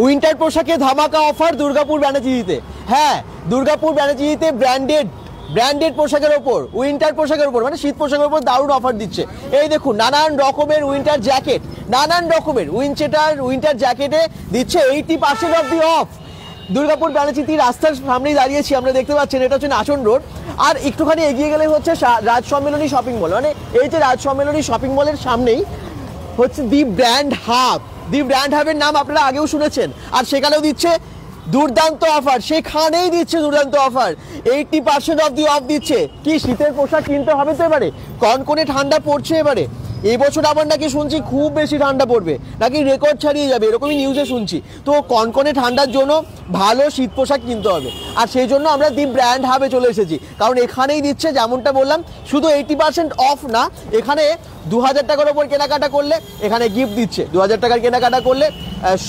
Winter পোশাকে ধামাকা offer Durgapur ব্যানার্জিতে। হ্যাঁ, দুর্গাপুর ব্যানার্জিতে ব্র্যান্ডেড পোশাকের ওপর, উইন্টার পোশাকের ওপর, মানে শীত পোশাকের ওপর দারুণ অফার দিচ্ছে। এই দেখুন, নানান রকমের উইন্টার জ্যাকেট, নানান রকমের উইন্টার জ্যাকেটে দিচ্ছে 80% of the of. Durgapur Banerjee রাস্তার সামনেই দাঁড়িয়েছি, আমরা দেখতে পাচ্ছেন এটা হচ্ছে নাচন রোড। আর একটুখানি এগিয়ে গেলে হচ্ছে রাজ সম্মেলনী শপিং মল, মানে এই যে রাজ সম্মেলনী শপিং মলের সামনেই হচ্ছে দি ব্র্যান্ড হাব। দি ব্র্যান্ড হাবের নাম আপনারা আগেও শুনেছেন, আর সেখানেও দিচ্ছে দুর্দান্ত অফার, সেখানেই দিচ্ছে দুর্দান্ত অফার, 80% অফ দি অফ দিচ্ছে। কি শীতের পোশাক কিনতে হবে তো এবারে, কনকনে ঠান্ডা পড়ছে এবারে। এবছর আবার নাকি শুনছি খুব বেশি ঠান্ডা পড়বে, নাকি রেকর্ড ছাড়িয়ে যাবে, এরকমই নিউজে শুনছি। তো কনকনে ঠান্ডার জন্য ভালো শীত পোশাক কিনতে হবে, আর সেই জন্য আমরা দি ব্র্যান্ড হাবে চলে এসেছি। কারণ এখানেই দিচ্ছে, যেমনটা বললাম, শুধু 80% অফ না, এখানে 2000 টাকার ওপর কেনাকাটা করলে এখানে গিফট দিচ্ছে। 2000 টাকার কেনাকাটা করলে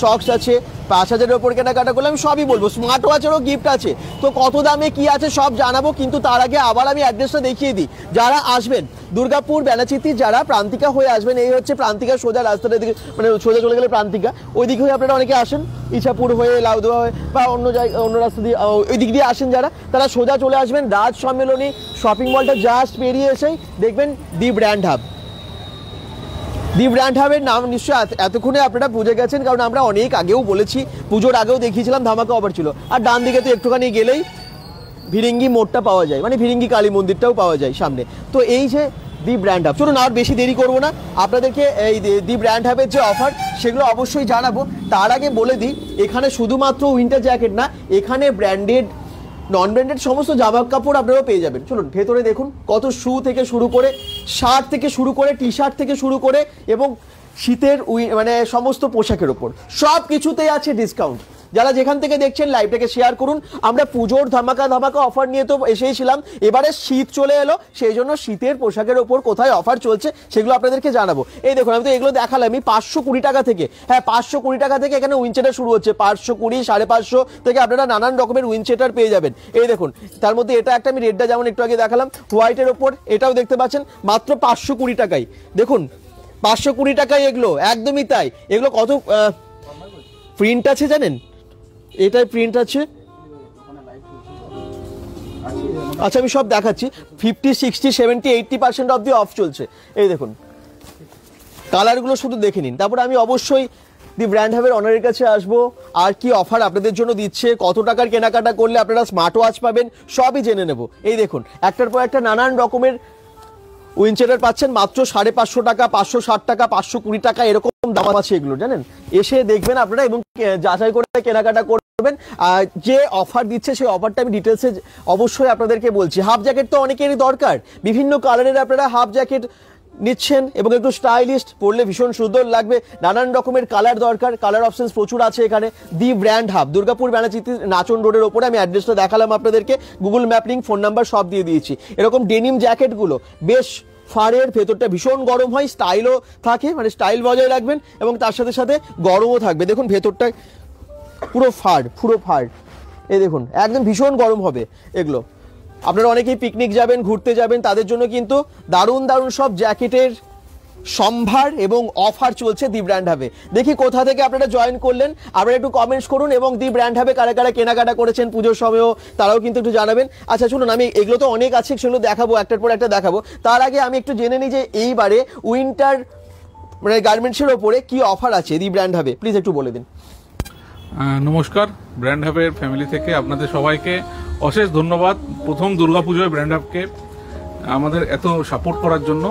শক্স আছে, 5000-এর ওপর কেনাকাটা করলে আমি সবই বলবো, স্মার্ট ওয়াচেরও গিফট আছে। তো কত দামে কি আছে সব জানাবো, কিন্তু তার আগে আবার আমি অ্যাড্রেসটা দেখিয়ে দিই। যারা আসবেন দুর্গাপুর ব্যানাচিতি, যারা প্রান্তিকা হয়ে আসবেন, এই হচ্ছে প্রান্তিকা সোজা রাস্তাটা দিকে, মানে সোজা চলে গেলে প্রান্তিকা, ওই দিক হয়ে আপনারা অনেকে আসেন, ইছাপুর হয়ে, লাউদোয়া হয়ে, বা অন্য জায়গা অন্য রাস্তা দিয়ে ওই দিক দিয়ে আসেন যারা, তারা সোজা চলে আসবেন রাজ সম্মেলনী শপিং মলটা জাস্ট পেরিয়ে এসেই দেখবেন দি ব্র্যান্ড হাব। দি ব্র্যান্ড হাবের নাম নিশ্চয়ই এতক্ষণে আপনারা বুঝে গেছেন, কারণ আমরা অনেক আগেও বলেছি, পুজোর আগেও দেখিয়েছিলাম ধামাকা অফার ছিল। আর ডান দিকে তো একটুখানি গেলেই ভিরিঙ্গি মোড়টা পাওয়া যায়, মানে ভিরিঙ্গি কালী মন্দিরটাও পাওয়া যায় সামনে। তো এই যে দি ব্র্যান্ড হাব, চলুন আর বেশি দেরি করবো না, আপনাদেরকে এই দি ব্র্যান্ড হাবের যে অফার সেগুলো অবশ্যই জানাবো। তার আগে বলে দিই, এখানে শুধুমাত্র উইন্টার জ্যাকেট না, এখানে ব্র্যান্ডেড, নন ব্র্যান্ডেড সমস্ত জামা কাপড় আপনারাও পেয়ে যাবেন। চলুন ভেতরে দেখুন, কত শু থেকে শুরু করে, শার্ট থেকে শুরু করে, টি শার্ট থেকে শুরু করে, এবং শীতের মানে সমস্ত পোশাকের ওপর সব কিছুতেই আছে ডিসকাউন্ট। যারা যেখান থেকে দেখছেন লাইভটাকে শেয়ার করুন। আমরা পুজোর ধামাকা অফার নিয়ে তো এসেইছিলাম, এবারে শীত চলে এলো, সেই জন্য শীতের পোশাকের ওপর কোথায় অফার চলছে সেগুলো আপনাদেরকে জানাবো। এই দেখুন, আমি তো এগুলো দেখালামই 520 টাকা থেকে। হ্যাঁ, 520 টাকা থেকে এখানে উইন্ডশেটার শুরু হচ্ছে, 520, 550 থেকে আপনারা নানান রকমের উইন্ডশেটার পেয়ে যাবেন। এই দেখুন, তার মধ্যে এটা একটা আমি রেডটা যেমন একটু আগে দেখালাম, হোয়াইটের ওপর এটাও দেখতে পাচ্ছেন মাত্র 520 টাকায়। দেখুন 520 টাকায় এগুলো, একদমই তাই। এগুলো কত প্রিন্ট আছে জানেন, এটাই প্রিন্ট আছে। আচ্ছা, আমি সব দেখাচ্ছি, 50, 60, 70, 80% অব দি অফ চলছে। এই দেখুন কালারগুলো শুধু দেখে নিন, তারপরে আমি অবশ্যই দি ব্র্যান্ড হাবের অনারের কাছে আসবো, আর কি অফার আপনাদের জন্য দিচ্ছে, কত টাকার কেনাকাটা করলে আপনারা স্মার্ট ওয়াচ পাবেন, সবই জেনে নেব। এই দেখুন, একটার পর একটা নানান রকমের উইন্ডশেটার পাচ্ছেন মাত্র 550 টাকা, 560 টাকা, 520 টাকা, এরকম দাম আছে এগুলো, জানেন। এসে দেখবেন আপনারা এবং যাচাই করে কেনাকাটা করবেন। যে অফার দিচ্ছে সেই অফারটা আমি ডিটেলসে অবশ্যই আপনাদেরকে বলছি। হাফ জ্যাকেট তো অনেকেরই দরকার, বিভিন্ন কালারের আপনারা হাফ জ্যাকেট নিচ্ছেন এবং একটু স্টাইলিস্ট, পরলে ভীষণ সুন্দর লাগবে, নানান রকমের কালার দরকার, কালার অপশনস প্রচুর আছে এখানে। দি ব্র্যান্ড হাব, দুর্গাপুর ব্যানাচিতি নাচন রোডের ওপরে। আমি অ্যাড্রেসটা দেখালাম আপনাদেরকে, Google map link, phone number সব দিয়ে দিয়েছি। এরকম ডেনিম জ্যাকেটগুলো বেশ ফাড়ের, ভেতরটা ভীষণ গরম হয়, স্টাইলও থাকে, মানে স্টাইল বজায় রাখবেন এবং তার সাথে সাথে গরমও থাকবে। দেখুন ভেতরটা পুরো ফাড়, এই দেখুন একদম ভীষণ গরম হবে এগুলো। আপনারা অনেকেই পিকনিক যাবেন, ঘুরতে যাবেন, তাদের জন্য কিন্তু দারুণ সব জ্যাকেটের সম্ভার এবং অফার চলছে দি ব্র্যান্ড হাবে। দেখি কোথা থেকে আপনারা জয়েন করলেন, আপনারা একটু কমেন্টস করুন, এবং দি ব্র্যান্ড হাবে কারা কারা কেনাকাটা করেছেন পুজোর সময়ও তারাও কিন্তু একটু জানাবেন। আচ্ছা চলুন, আমি এগুলো তো অনেক আছে, সেগুলো দেখাবো, একটার পর একটা দেখাবো। তার আগে আমি একটু জেনে নিই যে এইবারে উইন্টার মানে গার্মেন্টসের ওপরে কি অফার আছে দি ব্র্যান্ড হাবে, প্লিজ একটু বলে দিন। নমস্কার, ব্র্যান্ড হাবের ফ্যামিলি থেকে আপনাদের সবাইকে অশেষ ধন্যবাদ। প্রথম দুর্গাপুজোয় ব্র্যান্ড হাবকে আমাদের এত সাপোর্ট করার জন্য।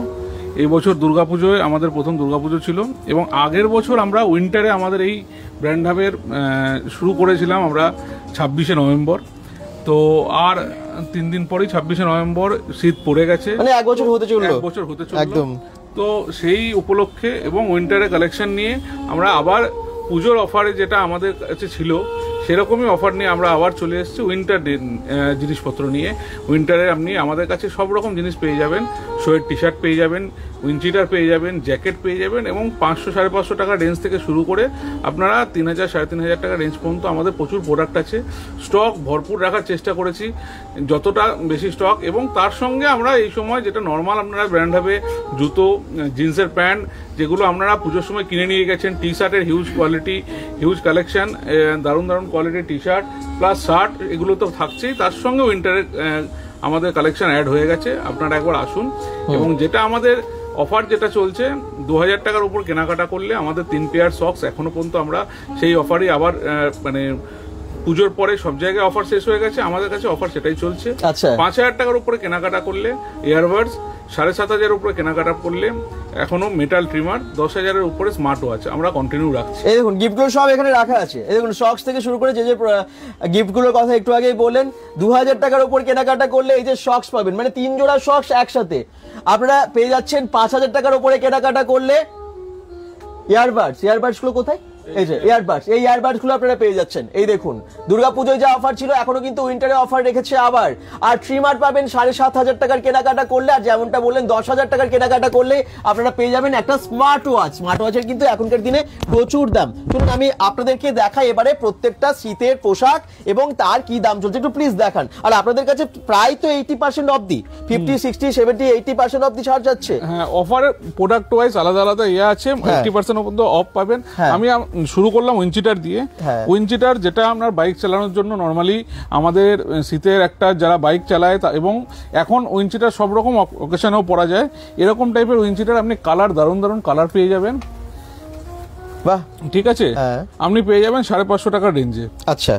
এই বছর দুর্গাপুজোয় আমাদের প্রথম দুর্গাপুজো ছিল, এবং আগের বছর আমরা উইন্টারে আমাদের এই ব্র্যান্ড হাবের শুরু করেছিলাম আমরা 26শে নভেম্বর। তো আর 3 দিন পরেই 26শে নভেম্বর শীত পড়ে গেছে, মানে এক বছর হতে চললো একদম। তো সেই উপলক্ষে এবং উইন্টারে কালেকশন নিয়ে আমরা আবার পুজোর অফারে যেটা আমাদের কাছে ছিল সেরকমই অফার নিয়ে আমরা আবার চলে এসেছি উইন্টার জিনিসপত্র নিয়ে। উইন্টারে আপনি আমাদের কাছে সব রকম জিনিস পেয়ে যাবেন, সোয়েট টি শার্ট পেয়ে যাবেন, উইন্ডশিটার পেয়ে যাবেন, জ্যাকেট পেয়ে যাবেন, এবং 500-550 টাকা রেঞ্জ থেকে শুরু করে আপনারা 3000-3500 টাকা রেঞ্জ পর্যন্ত আমাদের প্রচুর প্রোডাক্ট আছে। স্টক ভরপুর রাখার চেষ্টা করেছি, যতটা বেশি স্টক, এবং তার সঙ্গে আমরা এই সময় যেটা নর্মাল আপনারা ব্র্যান্ড হবে জুতো, জিন্সের প্যান্ট যেগুলো আপনারা পুজোর সময় কিনে নিয়ে গেছেন। টি শার্টের হিউজ কোয়ালিটি, হিউজ কালেকশন, দারুণ দারুণ কোয়ালিটির টি শার্ট প্লাস শার্ট, এগুলো তো থাকছেই, তার সঙ্গে উইন্টারের আমাদের কালেকশন অ্যাড হয়ে গেছে। আপনারা একবার আসুন। এবং যেটা আমাদের অফার যেটা চলছে, 2000 টাকার উপর কেনাকাটা করলে আমাদের 3 পেয়ার সক্স, এখনো পর্যন্ত আমরা সেই অফারই আবার মানে পুজোর পরে সব জায়গায় অফার শেষ হয়ে গেছে, আমাদের কাছে অফার সেটাই চলছে। আচ্ছা। 5000 টাকার উপরে কেনাকাটা করলে ইয়ারবাডস, 7500 উপরে কেনাকাটা করলে এখনো মেটাল ট্রিমার, 10,000 উপরে স্মার্ট ওয়াচ আমরা কন্টিনিউ রাখছি। এই দেখুন গিফটগুলো সব এখানে রাখা আছে। এই দেখুন সক্স থেকে শুরু করে যে গিফটগুলোর কথা একটু আগেই বললেন, 2000 টাকার উপর কেনাকাটা করলে এই যে সক্স পাবেন, মানে 3 জোড়া সক্স একসাথে আপনারা পেয়ে যাচ্ছেন। 5000 টাকার উপরে কেনাকাটা করলে ইয়ারবাডস গুলো কোথায়? এই যে ইয়ারবাডস, এই ইয়ারবাডস গুলো আপনারা পেয়ে যাচ্ছেন। এই দেখুন দুর্গাপুজোয় যা অফার ছিল এখনো কিন্তু উইন্টারে অফার রেখেছে আবার। আর ট্রিমার পাবেন 7500 টাকার কেনাকাটা করলে, আর যেমনটা বললেন 10,000 টাকার কেনাকাটা করলে আপনারা পেয়ে যাবেন একটা স্মার্ট ওয়াচ। স্মার্ট ওয়াচের কিন্তু এখনকার দিনে প্রচুর দাম। চলুন আমি আপনাদেরকে দেখাই এবারে প্রত্যেকটা শীতের পোশাক এবং তার কি দাম চলছে, একটু প্লিজ দেখান। আর আপনাদের কাছে প্রায় তো 80% অবধি, 50, 60, 70, 80% অবধি ছাড় যাচ্ছে। হ্যাঁ, অফার প্রোডাক্ট ওয়াইজ আলাদা আলাদা ইয়ে আছে, 80% পর্যন্ত অফ পাবেন। আমি শুরু করলাম উইনচিটার দিয়ে। উইনচিটার যেটা আপনার বাইক চালানোর জন্য নর্মালি আমাদের শীতের একটা যারা বাইক চালায় এবং এখন উইনচিটার সব রকম অকেশনেও পরা যায়, এরকম টাইপের উইনচিটার আপনি কালার দারুণ দারুণ কালার পেয়ে যাবেন। বাহ, ঠিক আছে, আপনি পেয়ে যাবেন 550 টাকার রেঞ্জে। আচ্ছা,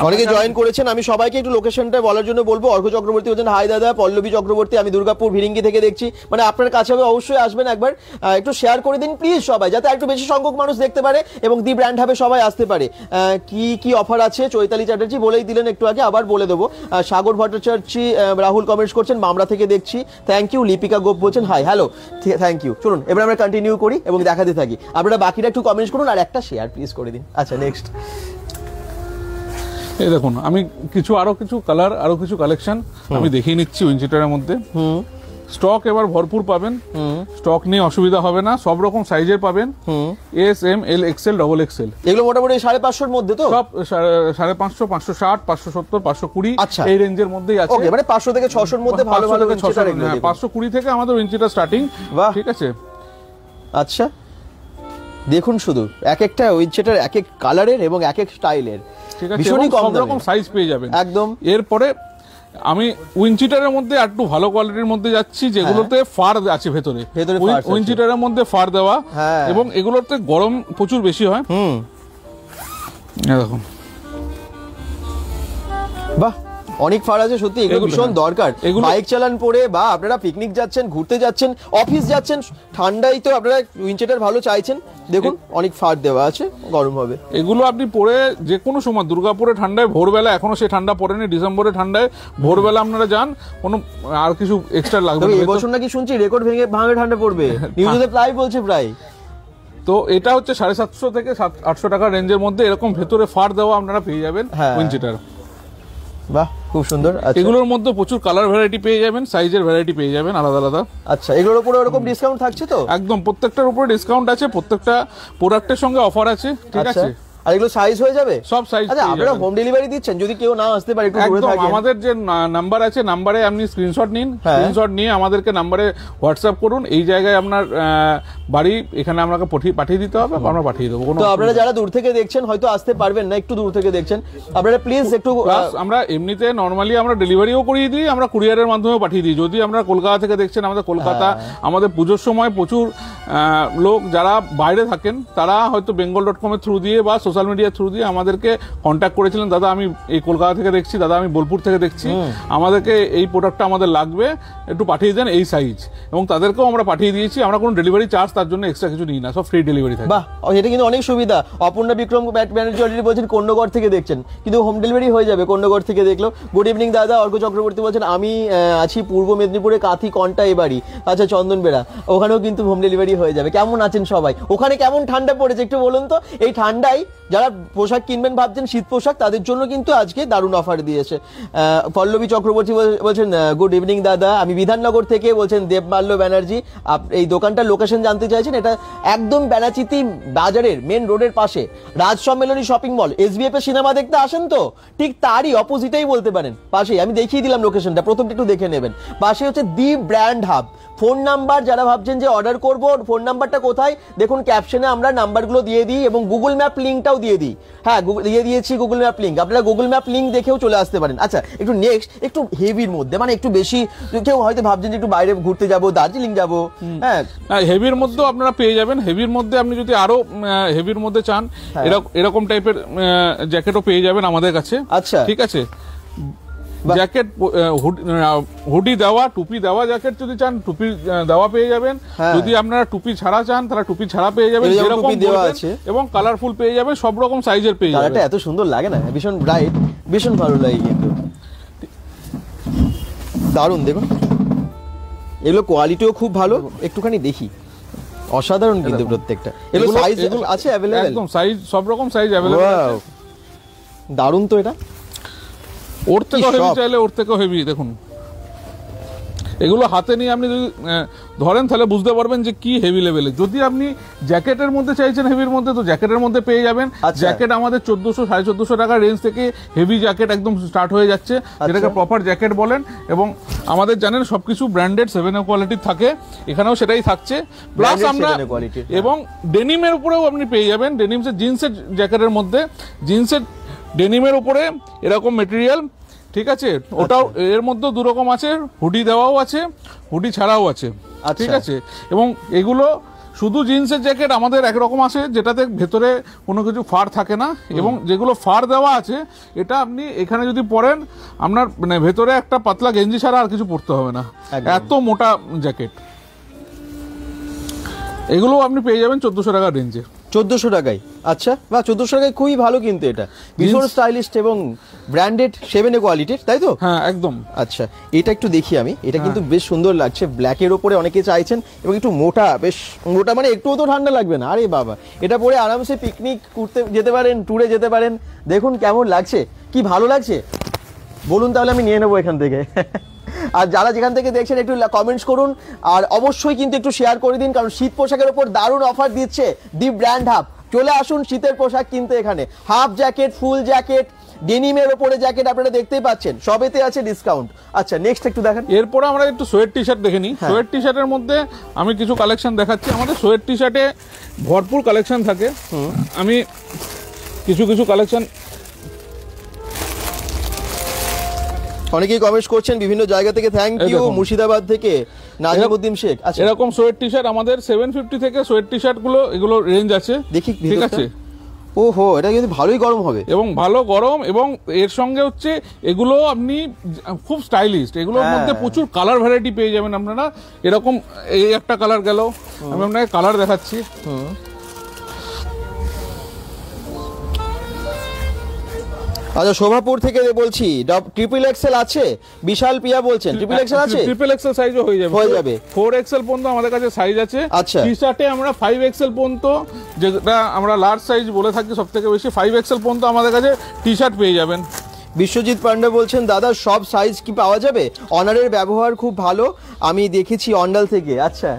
অনেকে জয়েন করেছেন, আমি সবাইকে একটু লোকেশনটা বলার জন্য বলবো। অর্ঘ্য চক্রবর্তী বলছেন হাই দাদা, পল্লবী চক্রবর্তী আমি দুর্গাপুর ভিরিঙ্গি থেকে দেখছি, মানে আপনার কাছে হবে, অবশ্যই আসবেন একবার, একটু শেয়ার করে দিন প্লিজ সবাই, যাতে একটু বেশি সংখ্যক মানুষ দেখতে পারে এবং দি ব্র্যান্ড হাবে সবাই আসতে পারে। কি কি অফার আছে চৈতালি চ্যাটার্জি বলেই দিলেন একটু আগে, আবার বলে দেবো। সাগর ভট্টাচার্য, রাহুল কমেন্টস করছেন মামরা থেকে দেখছি, থ্যাংক ইউ। লিপিকা গোপ বলছেন হাই, হ্যালো, থ্যাংক ইউ। চলুন এবার আমরা কন্টিনিউ করি এবং দেখাতে থাকি। আপনারা বাকিরা একটু কমেন্টস করুন আর একটা শেয়ার প্লিজ করে দিন। আচ্ছা, নেক্সট এই দেখুন আমি আরো কিছু কালার, আরো কিছু কালেকশন আমি দেখিয়ে নিচ্ছি উইনচিটারের মধ্যে। স্টক এবার ভরপুর পাবেন, স্টক নিয়ে অসুবিধা হবে না, সব রকম সাইজের পাবেন, এস, এম, এল, এক্সেল, ডবল এক্সেল। এগুলো মোটামুটি 550 মধ্যে তো, সব 550, 560, 570, 520 এই রেঞ্জের মধ্যেই আছে। ওকে, মানে 500 থেকে 600 এর মধ্যে ভালো ভালো উইনচিটার। 520 থেকে আমাদের উইনচিটার স্টার্টিং। ঠিক আছে, আচ্ছা দেখুন শুধু এক একটা উইনচিটার এক এক কালারের এবং এক এক স্টাইলের, ঠিক আছে, সব রকম সাইজ পেয়ে যাবেন একদম। এরপরে আমি উইনচিটারের মধ্যে একটু ভালো কোয়ালিটির মধ্যে যাচ্ছি, যেগুলোতে ফার আছে ভেতরে। উইনচিটারের মধ্যে ফার দেওয়া এবং এগুলোতে গরম প্রচুর বেশি হয়। দেখুন, বাহ, অনেক ফার আছে সত্যি, এগুলো ভীষণ দরকার। বাইক চালান পরে বা আপনারা পিকনিক যাচ্ছেন, ঘুরতে যাচ্ছেন, অফিস যাচ্ছেন, ঠান্ডায় তো আপনারা উইনচিটার ভালো চাইছেন। দেখুন অনেক ফার দেওয়া আছে, গরম হবে। এগুলো আপনি পরে যে কোনো সময়, দুর্গাপুরে ঠান্ডায় ভোরবেলা, এখনো সে ঠান্ডা পড়েনি, ডিসেম্বরে ঠান্ডায় ভোরবেলা আপনারা যান, কোনো আর কিছু এক্সট্রা লাগবে না। এবছর নাকি শুনছি রেকর্ড ভাঙে ঠান্ডা পড়বে, নিউজে প্রায় বলছে প্রায়। তো এটা হচ্ছে 750 থেকে 800 টাকার রেঞ্জের মধ্যে, এরকম ভেতরে ফার দেওয়া আপনারা পেয়ে যাবেন উইনচিটার। বাহ, খুব সুন্দর। এগুলোর মধ্যে প্রচুর কালার ভ্যারাইটি পেয়ে যাবেন, সাইজের ভ্যারাইটি পেয়ে যাবেন আলাদা আলাদা। আচ্ছা, এগুলোর উপরে ওরকম ডিসকাউন্ট থাকছে তো? একদম, প্রত্যেকটার উপরে ডিসকাউন্ট আছে, প্রত্যেকটা প্রোডাক্টের সঙ্গে অফার আছে। ঠিক আছে, আর এগুলো সাইজ হয়ে যাবে সব সাইজ। আচ্ছা, আপনারা হোম ডেলিভারি দিচ্ছেন যদি কেউ না আসতে পারে, একটু দূরে থাকে? আমাদের যে নাম্বার আছে, নাম্বারে আপনি স্ক্রিনশট নিন, স্ক্রিনশট নিয়ে আমাদেরকে নাম্বারে হোয়াটসঅ্যাপ করুন, এই জায়গায় আপনার বাড়ি, এখানে আপনাকে পাঠিয়ে দিতে হবে, আমরা পাঠিয়ে দেবো। তো আপনারা যারা দূর থেকে দেখছেন হয়তো আসতে পারবেন না, একটু দূর থেকে দেখছেন, আপনারা প্লিজ একটু, আমরা এমনিতে নরমালি আমরা ডেলিভারিও করিয়ে দিই, আমরা কুরিয়ারের মাধ্যমে পাঠিয়ে দিই। যদি আমরা কলকাতা থেকে দেখছেন, আমাদের কলকাতা, আমাদের পুজোর সময় প্রচুর লোক যারা বাইরে থাকেন, তারা হয়তো bengal.com এর থ্রু দিয়ে বা সোশ্যাল মিডিয়ার থ্রু দিয়ে আমাদেরকে কন্ট্যাক্ট করেছিলেন, দাদা আমি এই কলকাতা থেকে দেখছি, দাদা আমি বোলপুর থেকে দেখছি, আমাদেরকে এই প্রোডাক্টটা আমাদের লাগবে, একটু পাঠিয়ে দেন এই সাইজ, এবং তাদেরকেও আমরা পাঠিয়ে দিয়েছি। আমরা কোনো ডেলিভারি চার্জ তার জন্য এক্সট্রা কিছু নিই না, সব ফ্রি ডেলিভারি থাকে। বাহ, এটা কিন্তু অনেক সুবিধা। অপর্ণা বিক্রম ব্যানার্জি অলরেডি বলছেন কোন্নগর থেকে দেখছেন, কিন্তু হোম ডেলিভারি হয়ে যাবে কোন্নগর থেকে দেখলো। গুড ইভিনিং দাদা। অর্ঘ্য চক্রবর্তী বলছেন আমি আছি পূর্ব মেদিনীপুরে, কাথি কন্টা এ বাড়ি। আচ্ছা, চন্দনবেড়া, ওখানেও কিন্তু হোম ডেলিভারি হয়ে যাবে। কেমন আছেন সবাই? ওখানে কেমন ঠান্ডা পড়েছে একটু বলুন তো। এই ঠান্ডায় যারা পোশাক কিনবেন ভাবছেন, শীত পোশাক, তাদের জন্য কিন্তু আজকে দারুণ অফার দিয়েছে। পল্লবী চক্রবর্তী বলছেন গুড ইভিনিং দাদা, আমি বিধাননগর থেকে, বলছেন দেবমাল্য ব্যানার্জি। এই দোকানটার লোকেশন জানতে চাইছেন, এটা একদম ব্যানাচিতি বাজারের মেন রোডের পাশে, রাজ সম্মেলনী শপিং মল, SBF এর সিনেমা দেখতে আসেন তো, ঠিক তারই অপোজিটেই বলতে পারেন, পাশেই। আমি দেখিয়ে দিলাম লোকেশনটা, প্রথমটা একটু দেখে নেবেন। পাশে হচ্ছে দি ব্র্যান্ড হাব, ফোন নাম্বার, যারা ভাবছেন যে অর্ডার করব ফোন নাম্বারটা কোথায়, দেখুন ক্যাপশনে আমরা নাম্বারগুলো দিয়ে দিই এবং গুগল ম্যাপ লিঙ্কটাও দিয়ে দিই। হ্যাঁ, দিয়ে দিয়েছি গুগল ম্যাপ লিঙ্ক, আপনারা গুগল ম্যাপ লিঙ্ক দেখেও চলে আসতে পারেন। আচ্ছা, একটু নেক্সট একটু হেভির মধ্যে, মানে একটু বেশি, কেউ হয়তো ভাবছেন যে একটু বাইরে ঘুরতে যাব, দার্জিলিং যাব, হ্যাঁ হেভির মধ্যেও আপনারা পেয়ে যাবেন। হেভির মধ্যে আপনি যদি আরো হেভির মধ্যে চান, এরকম টাইপের জ্যাকেটও পেয়ে যাবেন আমাদের কাছে। আচ্ছা, ঠিক আছে, জ্যাকেট হুডি দেওয়া, টুপি দেওয়া জ্যাকেট যদি চান টুপি দেওয়া পেয়ে যাবেন। যদি আপনারা টুপি ছাড়া চান তাহলে টুপি ছাড়া পেয়ে যাবেন, যেরকম দেওয়া আছে, এবং কালারফুল পেয়ে যাবেন, সব রকম সাইজের পেয়ে যাবেন। এত সুন্দর লাগে না, ভীষণ ব্রাইট, ভীষণ ভালো লাগে কিন্তু, দারুণ। দেখুন এগুলো কোয়ালিটিও খুব ভালো, একটুখানি দেখি, অসাধারণ কিন্তু প্রত্যেকটা। এগুলো সাইজ আছে अवेलेबल, একদম সাইজ, সব রকম সাইজ अवेलेबल আছে। দারুণ তো এটা, ওর থেকে হেভি চাইলে ওর থেকে হেভি। দেখুন এগুলো হাতে নিয়ে আপনি যদি ধরেন তাহলে বুঝতে পারবেন যে কি হেভি লেভেলের। যদি আপনি জ্যাকেটের মধ্যে চাইছেন হেভির মধ্যে, তো জ্যাকেটের মধ্যে পেয়ে যাবেন। জ্যাকেট আমাদের 1400-1450 টাকার রেঞ্জ থেকে হেভি জ্যাকেট একদম স্টার্ট হয়ে যাচ্ছে, যেটাকে প্রপার জ্যাকেট বলেন। এবং আমাদের জানেন সবকিছু ব্র্যান্ডেড 7A কোয়ালিটির থাকে, এখানেও সেটাই থাকছে। প্লাস আমরা এবং ডেনিমের উপরেও আপনি পেয়ে যাবেন, ডেনিমসের জিন্সের জ্যাকেটের মধ্যে, জিন্সের ডেনিমের উপরে এরকম মেটেরিয়াল। ঠিক আছে, ওটাও এর মধ্যে দু রকম আছে, হুডি দেওয়াও আছে, হুডি ছাড়াও আছে। ঠিক আছে, এবং এগুলো শুধু জিন্সের জ্যাকেট আমাদের একরকম আছে, যেটাতে ভেতরে কোনো কিছু ফার থাকে না, এবং যেগুলো ফার দেওয়া আছে এটা আপনি এখানে যদি পরেন আপনার মানে ভেতরে একটা পাতলা গেঞ্জি ছাড়া আর কিছু পরতে হবে না, এত মোটা জ্যাকেট। এগুলো আপনি পেয়ে যাবেন 1400 টাকার রেঞ্জে। 1400 টাকায়? আচ্ছা, বা 1400 টাকায় খুবই ভালো কিন্তু, এটা ভীষণ স্টাইলিশ এবং ব্র্যান্ডেড 7A কোয়ালিটির, তাই তো? হ্যাঁ একদম। আচ্ছা, এটা একটু দেখি আমি, এটা কিন্তু বেশ সুন্দর লাগছে, ব্ল্যাকের ওপরে অনেকে চাইছেন, এবং একটু মোটা, বেশ মোটা, মানে একটুও তো ঠান্ডা লাগবে না। আরে বাবা, এটা পরে আরামসে পিকনিক করতে যেতে পারেন, ট্যুরে যেতে পারেন। দেখুন কেমন লাগছে, কি ভালো লাগছে বলুন, তাহলে আমি নিয়ে নেবো এখান থেকে। আর যারা যেখান থেকে দেখছেন একটু কমেন্টস করুন, আর অবশ্যই কিন্তু একটু শেয়ার করে দিন, কারণ শীত পোশাকের উপর দারুণ অফার দিচ্ছে দি ব্র্যান্ড হাব। চলে আসুন শীতের পোশাক কিনতে এখানে। হাফ জ্যাকেট, ফুল জ্যাকেট, ডেনিমের ওপরে জ্যাকেট আপনারা দেখতেই পাচ্ছেন, সবেতে আছে ডিসকাউন্ট। আচ্ছা, নেক্সট একটু দেখেন। এরপরে আমরা একটু সোয়েট টি শার্ট দেখে নিই। সোয়েট টি শার্টের মধ্যে আমি কিছু কালেকশন দেখাচ্ছি। আমাদের সোয়েট টি শার্টে ভরপুর কালেকশন থাকে, আমি কিছু কিছু কালেকশন। অনেকেই কমেন্টস করছেন বিভিন্ন জায়গা থেকে, থ্যাংক ইউ। মুর্শিদাবাদ থেকে নাজিমউদ্দিন শেখ। আচ্ছা, এরকম সোয়েট টি শার্ট আমাদের 750 থেকে সোয়েট টি শার্ট গুলো, এগুলো রেঞ্জ আছে, দেখি। ঠিক আছে, ওহো, এটা কিন্তু ভালোই গরম হবে, এবং ভালো গরম, এবং এর সঙ্গে হচ্ছে এগুলো আপনি খুব স্টাইলিশ, এগুলোর মধ্যে প্রচুর কালার ভ্যারাইটি পেয়ে যাবেন আপনারা। এরকম এই একটা কালার গেল, আমি আপনাকে কালার দেখাচ্ছি। আচ্ছা, শোভাপুর থেকে বলছি, ট্রিপল এক্সেল আছে? বিশাল পিয়া বলছেন ট্রিপল এক্সেল আছে? ট্রিপল এক্সেল সাইজও হয়ে যাবে। 4XL পর্যন্ত আমাদের কাছে সাইজ আছে। আচ্ছা, টি শার্টে আমরা 5XL পর্যন্ত, যেটা আমরা লার্জ সাইজ বলে থাকি সবথেকে বেশি, 5XL পর্যন্ত আমাদের কাছে টি শার্ট পেয়ে যাবেন। বিশ্বজিৎ পান্ডা বলছেন, দাদা সব সাইজ কি পাওয়া যাবে? অনারের ব্যবহার খুব ভালো, আমি দেখেছি অন্ডাল থেকে। আচ্ছা,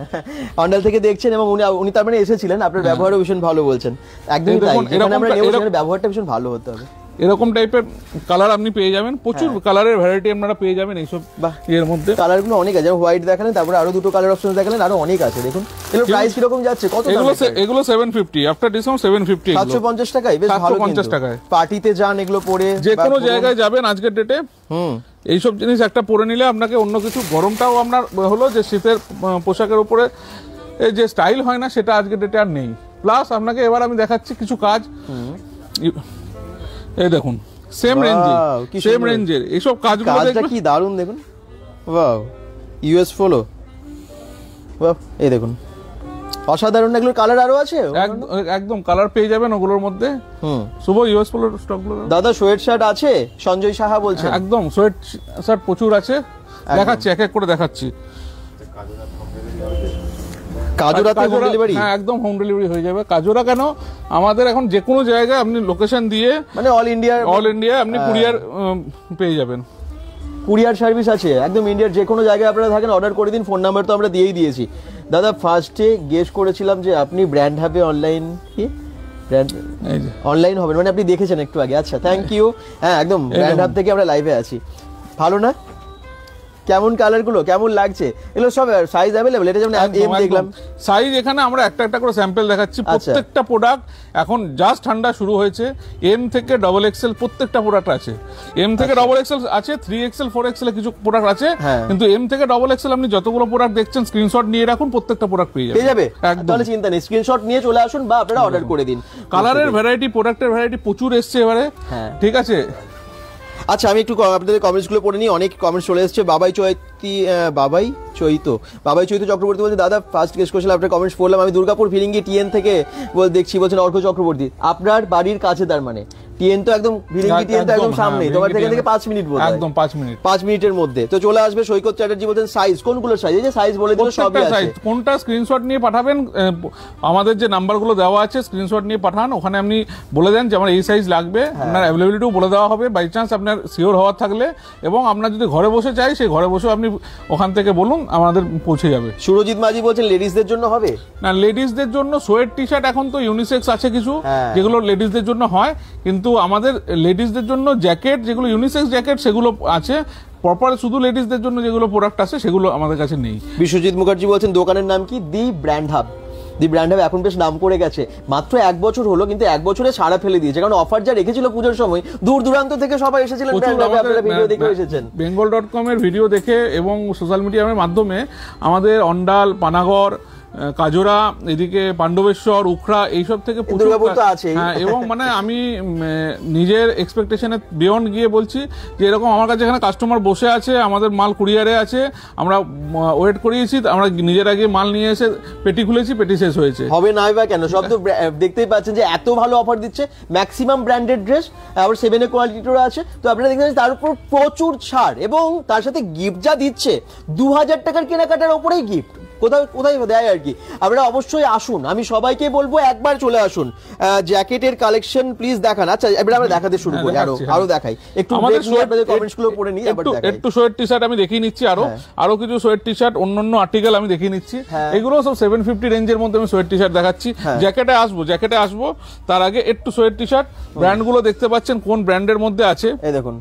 অন্ডাল থেকে দেখছেন, এবং উনি তার মানে এসেছিলেন, আপনার ব্যবহারও ভীষণ ভালো বলছেন। একদমই তাই, এখানে আমরা ব্যবহারটা ভীষণ ভালো হতে হবে। এরকম টাইপের কালার আপনি পেয়ে যাবেন, প্রচুর কালারের ভ্যারাইটি আপনারা পেয়ে যাবেন এইসব। এর মধ্যে কালারগুলো অনেক আছে, হোয়াইট দেখালেন, তারপরে আরো দুটো কালার অপশন দেখালেন, আরো অনেক আছে। দেখুন এগুলো প্রাইস কি রকম যাচ্ছে, কত? এগুলো 750, আফটার ডিসকাউন্ট 750, 750 টাকায়, বেশ ভালো। 750 টাকায় পার্টিতে যান এগুলো পরে, যে কোনো জায়গায় যাবেন আজকের ডেটে, এইসব জিনিস একটা পরে নিলে আপনাকে অন্য কিছু, গরমটাও আপনার হলো, যে শীতের পোশাকের উপরে যে স্টাইল হয় না, সেটা আজকের ডেটে আর নেই। প্লাস আপনাকে এবার আমি দেখাচ্ছি কিছু কাজ, এই দেখুন সেম রেঞ্জের এইসব কাজগুলো দেখবেন, কি দারুণ। দেখুন, ওয়াও, ইউএস ফলো, ওয়াও, এই দেখুন অসাধারণ। এগুলোর কালার আরো আছে, একদম কালার পেয়ে যাবেন ওগুলোর মধ্যে। শুভ ইউএস ফলোর স্টকগুলো। দাদা সোয়েট শার্ট আছে? সঞ্জয় সাহা বলছেন। একদম সোয়েট শার্ট প্রচুর আছে, দেখাচ্ছি এক এক করে দেখাচ্ছি। কাজোরাতে হোম ডেলিভারি? হ্যাঁ, একদম হোম ডেলিভারি হয়ে যাবে। কাজোরা কেন, আমাদের এখন যে কোনো জায়গায় আপনি লোকেশন দিয়ে, মানে অল ইন্ডিয়া আপনি কুরিয়ার পেয়ে যাবেন। কুরিয়ার সার্ভিস আছে একদম ইন্ডিয়ার যে কোনো জায়গায় আপনারা থাকেন, অর্ডার করে দিন। ফোন নাম্বার তো আমরা দিয়েই দিয়েছি। দাদা ফার্স্টে গেস করেছিলাম যে আপনি ব্র্যান্ড হাবে অনলাইন হবেন, মানে আপনি দেখেছেন একটু আগে। আচ্ছা, থ্যাংক ইউ। হ্যাঁ, একদম ব্র্যান্ড হাব থেকে আমরা লাইভে আছি। ভালো না? কেমন কালার গুলো, কেমন লাগছে, এগুলো সব সাইজ অ্যাভেলেবল? এটা যেমন এম দেখলাম, সাইজ এখানে আমরা একটা একটা করে স্যাম্পল দেখাচ্ছি। প্রত্যেকটা প্রোডাক্ট এখন জাস্ট ঠান্ডা শুরু হয়েছে, এম থেকে ডবল এক্সেল প্রত্যেকটা প্রোডাক্ট আছে। এম থেকে ডবল এক্সেল আছে, 3XL 4XL কিছু প্রোডাক্ট আছে, কিন্তু এম থেকে ডবল এক্সেল আপনি যতগুলো প্রোডাক্ট দেখছেন স্ক্রিনশট নিয়ে রাখুন, প্রত্যেকটা প্রোডাক্ট পেয়ে যাবে। তাহলে চিন্তা নেই, স্ক্রিনশট নিয়ে চলে আসুন বা আপনারা অর্ডার করে দিন। কালারের ভ্যারাইটি, প্রোডাক্টের ভ্যারাইটি প্রচুর এসছে এবারে, ঠিক আছে। আচ্ছা, আমি একটু আপনাদের কমেন্টস গুলো পড়ে নিই। অনেক কমেন্টস চলে এসেছে। বাবাই চৈত চক্রবর্তী বলছে, দাদা ফার্স্ট গেস্ট কোশ্চেন আপনার কমেন্টস পড়লাম, আমি দুর্গাপুর ফিরিঙ্গি টিএন থেকে দেখছি, বলছেন অর্ঘ্য চক্রবর্তী। আপনার বাড়ির কাছে, তার মানে টিএন তো একদম ফিরিঙ্গি টিএন তো একদম সামনেই, তোমার থেকে 5 মিনিট বলতে, একদম 5 মিনিটের মধ্যে তো চলে আসবে। সৈকত চ্যাটার্জি বলছেন সাইজ, কোনগুলো সাইজ? এই যে সাইজ বলে দিল, সবই আছে। কোনটা স্ক্রিনশট নিয়ে পাঠাবেন, আমাদের যে নাম্বারগুলো দেওয়া আছে স্ক্রিনশট নিয়ে পাঠান, ওখানে আপনি বলে দেন যে আমার এই সাইজ লাগবে, আপনার অ্যাভেলেবিলিটিও বলে দেওয়া হবে বাই চান্স আপনার শিওর হওয়ার থাকলে। এবং আপনার যদি ঘরে বসে চাই, সেই ঘরে বসেও আপনি ওখান থেকে বলুন, আমাদের পৌঁছে যাবে। সুরজিৎ মাঝি বলছেন লেডিসদের জন্য হবে না, লেডিসদের জন্য সোয়েট টি শার্ট এখন তো ইউনিসেক্স আছে কিছু, যেগুলো লেডিসদের জন্য হয়, কিন্তু আমাদের লেডিসদের জন্য জ্যাকেট যেগুলো ইউনিসেক্স জ্যাকেট সেগুলো আছে প্রপার, শুধু লেডিসদের জন্য যেগুলো প্রোডাক্ট আছে সেগুলো আমাদের কাছে নেই। বিশ্বজিৎ মুখার্জি বলছেন দোকানের নাম কি? দি ব্র্যান্ড হাব। দি ব্র্যান্ড হাব এখন বেশ নাম করে গেছে, মাত্র 1 বছর হলো, কিন্তু 1 বছরে সারা ফেলে দিয়েছে, কারণ অফার যা রেখেছিল পুজোর সময়, দূর দূরান্ত থেকে সবাই এসেছিলেন, আপনারা ভিডিও দেখে এসেছেন, bengal.com এর ভিডিও দেখে এবং সোশ্যাল মিডিয়ার মাধ্যমে। আমাদের অন্ডাল, পানাগড়, কাজোরা, এদিকে পাণ্ডবেশ্বর, উখড়া, এইসব থেকে এবং মানে আমি নিজের এক্সপেকটেশনের বিয়ন্ড গিয়ে বলছি যে এরকম আমার কাছে এখানে কাস্টমার বসে আছে, আমাদের মাল কুরিয়ারে আছে, আমরা ওয়েট করিয়েছি, আমরা নিজের আগে মাল নিয়ে এসে পেটি খুলেছি, পেটি শেষ হয়েছে। হবে না বা কেন, সব তো দেখতেই পাচ্ছেন যে এত ভালো অফার দিচ্ছে, ম্যাক্সিমাম ব্র্যান্ডেড ড্রেস, আবার 7 এর কোয়ালিটিরও আছে, তো আপনারা দেখতে পাচ্ছেন তার উপর প্রচুর ছাড়, এবং তার সাথে গিফট যা দিচ্ছে, 2000 টাকার কেনাকাটার ওপরেই গিফট কোথায় দেয় আর কি। আপনারা অবশ্যই আসুন, আমি সবাইকে বলবো একবার চলে আসুন। জ্যাকেটের কালেকশন প্লিজ দেখান। আচ্ছা, এবার আমরা দেখাতে শুরু করি, আরো দেখাই একটু, আপনাদের কমেন্টস গুলো পড়ে নিই, আবার দেখাই। একটু সোয়েট টি শার্ট আমি দেখিয়ে নিচ্ছি, আরো কিছু সোয়েট টি শার্ট, অন্যান্য আর্টিকেল আমি দেখিয়ে নিচ্ছি। এগুলো সব 750 রেঞ্জের মধ্যে আমি সোয়েট টি শার্ট দেখাচ্ছি। জ্যাকেটে আসবো তার আগে একটু সোয়েট টি শার্ট ব্র্যান্ড গুলো দেখতে পাচ্ছেন কোন ব্র্যান্ডের মধ্যে আছে, এই দেখুন।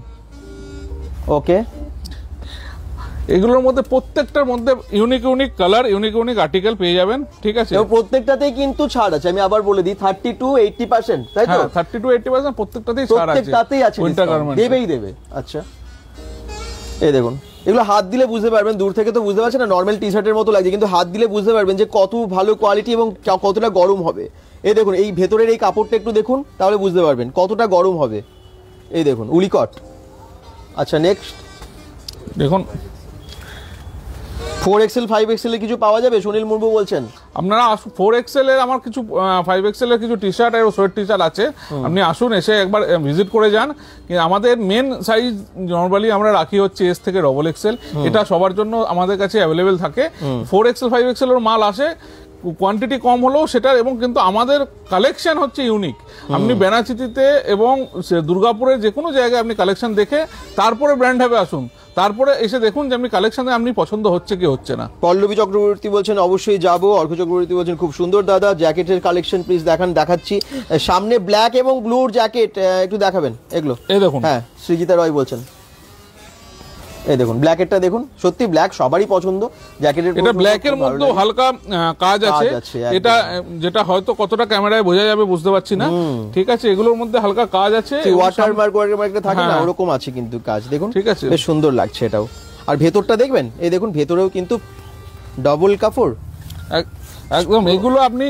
ওকে, এগুলোর মধ্যে প্রত্যেকটার মধ্যে ইউনিক কালার, ইউনিক আর্টিকেল পেয়ে যাবেন, ঠিক আছে। প্রত্যেকটাতেই কিন্তু ছাড় আছে, আমি আবার বলে দিই, 30 to 80%, তাই তো? 30 to 80% প্রত্যেকটাতেই ছাড় আছে, প্রত্যেকটাতেই আছে, দেবে। আচ্ছা, এই দেখুন, এগুলো হাত দিলে বুঝতে পারবেন, দূর থেকে তো বুঝতে পারছেন না, নর্মাল টি শার্টের মতো লাগছে, কিন্তু হাত দিলে বুঝতে পারবেন যে কত ভালো কোয়ালিটি এবং কতটা গরম হবে। এই দেখুন, এই ভেতরের এই কাপড়টা একটু দেখুন, তাহলে বুঝতে পারবেন কতটা গরম হবে। এই দেখুন, উলিকট। আচ্ছা, নেক্সট দেখুন, 4XL 5XL এর কিছু পাওয়া যাবে? সুনীল মুর্মু বলছেন আপনারা 4XL এর আমার কিছু 5XL এর কিছু টি শার্ট আর সোয়েট টি শার্ট আছে, আপনি আসুন, এসে একবার ভিজিট করে যান। আমাদের মেন সাইজ নরমালি আমরা রাখি হচ্ছে S থেকে XXL, এটা সবার জন্য আমাদের কাছে অ্যাভেলেবেল থাকে। 4XL 5XL এর মাল আসে, কোয়ান্টিটি কম হলেও সেটা, এবং কিন্তু আমাদের কালেকশন হচ্ছে ইউনিক। আপনি বেনাচিতিতে এবং দুর্গাপুরের যে কোনো জায়গায় আপনি কালেকশন দেখে তারপরে ব্র্যান্ড হবে আসুন, তারপরে এসে দেখুন যে আপনি কালেকশনে আপনি পছন্দ হচ্ছে কি হচ্ছে না। পল্লবী চক্রবর্তী বলছেন অবশ্যই যাবো। অর্ঘ্য চক্রবর্তী বলছেন খুব সুন্দর দাদা, জ্যাকেটের কালেকশন প্লিজ দেখাচ্ছি। সামনে ব্ল্যাক এবং ব্লুর জ্যাকেট একটু দেখাবেন এগুলো, এই দেখুন। হ্যাঁ, সৃজিতা রয় বলছেন, এই দেখুন ব্ল্যাকেটটা দেখুন, সত্যি ব্ল্যাক সবারই পছন্দ। জ্যাকেটের এটা ব্ল্যাকের মধ্যে হালকা কাজ আছে, এটা যেটা হয়তো কতটা ক্যামেরায় বোঝা যাবে বুঝতে পারছি না, ঠিক আছে। এগুলোর মধ্যে হালকা কাজ আছে, ওয়াটারমার্ক থাকে না, ওরকম আছে কিন্তু কাজ, দেখুন, ঠিক আছে, বেশ সুন্দর লাগছে এটাও। আর ভেতরটা দেখবেন, এই দেখুন, ভেতরেও কিন্তু ডবল কাপড় একদম। এগুলো আপনি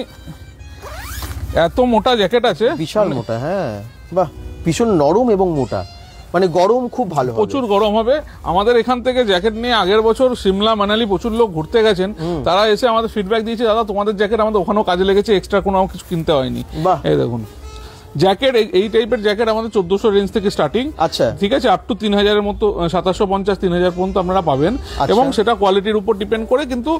এত মোটা জ্যাকেট আছে, বিশাল মোটা, হ্যাঁ, বাহ, ভীষণ নরম এবং মোটা, মানে গরম খুব ভালো, প্রচুর গরম হবে। আমাদের এখান থেকে জ্যাকেট নিয়ে আগের বছর সিমলা মানালি প্রচুর লোক ঘুরতে গেছেন, তারা এসে আমাদের ফিডব্যাক দিয়েছে, দাদা তোমাদের জ্যাকেট আমাদের ওখানেও কাজে লেগেছে, এক্সট্রা কোনো কিছু কিনতে হয়নি। এই দেখুন জ্যাকেট, এই টাইপের জ্যাকেট আমাদের 1400 রেঞ্জ থেকে স্টার্টিং, আচ্ছা, ঠিক আছে, আপ টু 3000 এর মতো, 2750 3000 পর্যন্ত আপনারা পাবেন, এবং সেটা কোয়ালিটির উপর ডিপেন্ড করে। কিন্তু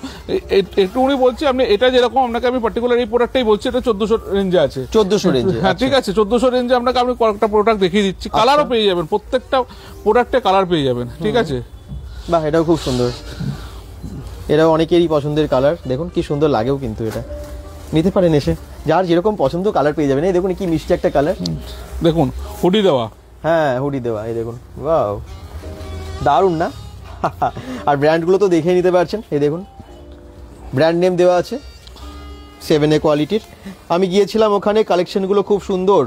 একটুখানি বলছি, আপনি এটা যেরকম আপনাকে আমি পার্টিকুলার এই প্রোডাক্টটাই বলছি, এটা 1400 রেঞ্জে আছে, 1400 রেঞ্জে, হ্যাঁ, ঠিক আছে, 1400 রেঞ্জে আপনাকে আমি কয়েকটা প্রোডাক্ট দেখিয়ে দিচ্ছি, কালারও পেয়ে যাবেন, প্রত্যেকটা প্রোডাক্টে কালার পেয়ে যাবেন, ঠিক আছে। বাহ, এটাও খুব সুন্দর, এটাও অনেকেরই পছন্দের কালার, দেখুন কি সুন্দর লাগেও, কিন্তু এটা নিতে পারেন এসে, যার যেরকম পছন্দ কালার পেয়ে যাবেন। এই দেখুন কি মিষ্টি একটা কালার, দেখুন হুডি দেওয়া, হ্যাঁ হুডি দেওয়া, এই দেখুন, ওয়াও, দারুণ না? আর ব্র্যান্ডগুলো তো দেখে নিতে পারছেন, এই দেখুন ব্র্যান্ড নেম দেওয়া আছে 7A কোয়ালিটির। আমি গিয়েছিলাম ওখানে, কালেকশনগুলো খুব সুন্দর,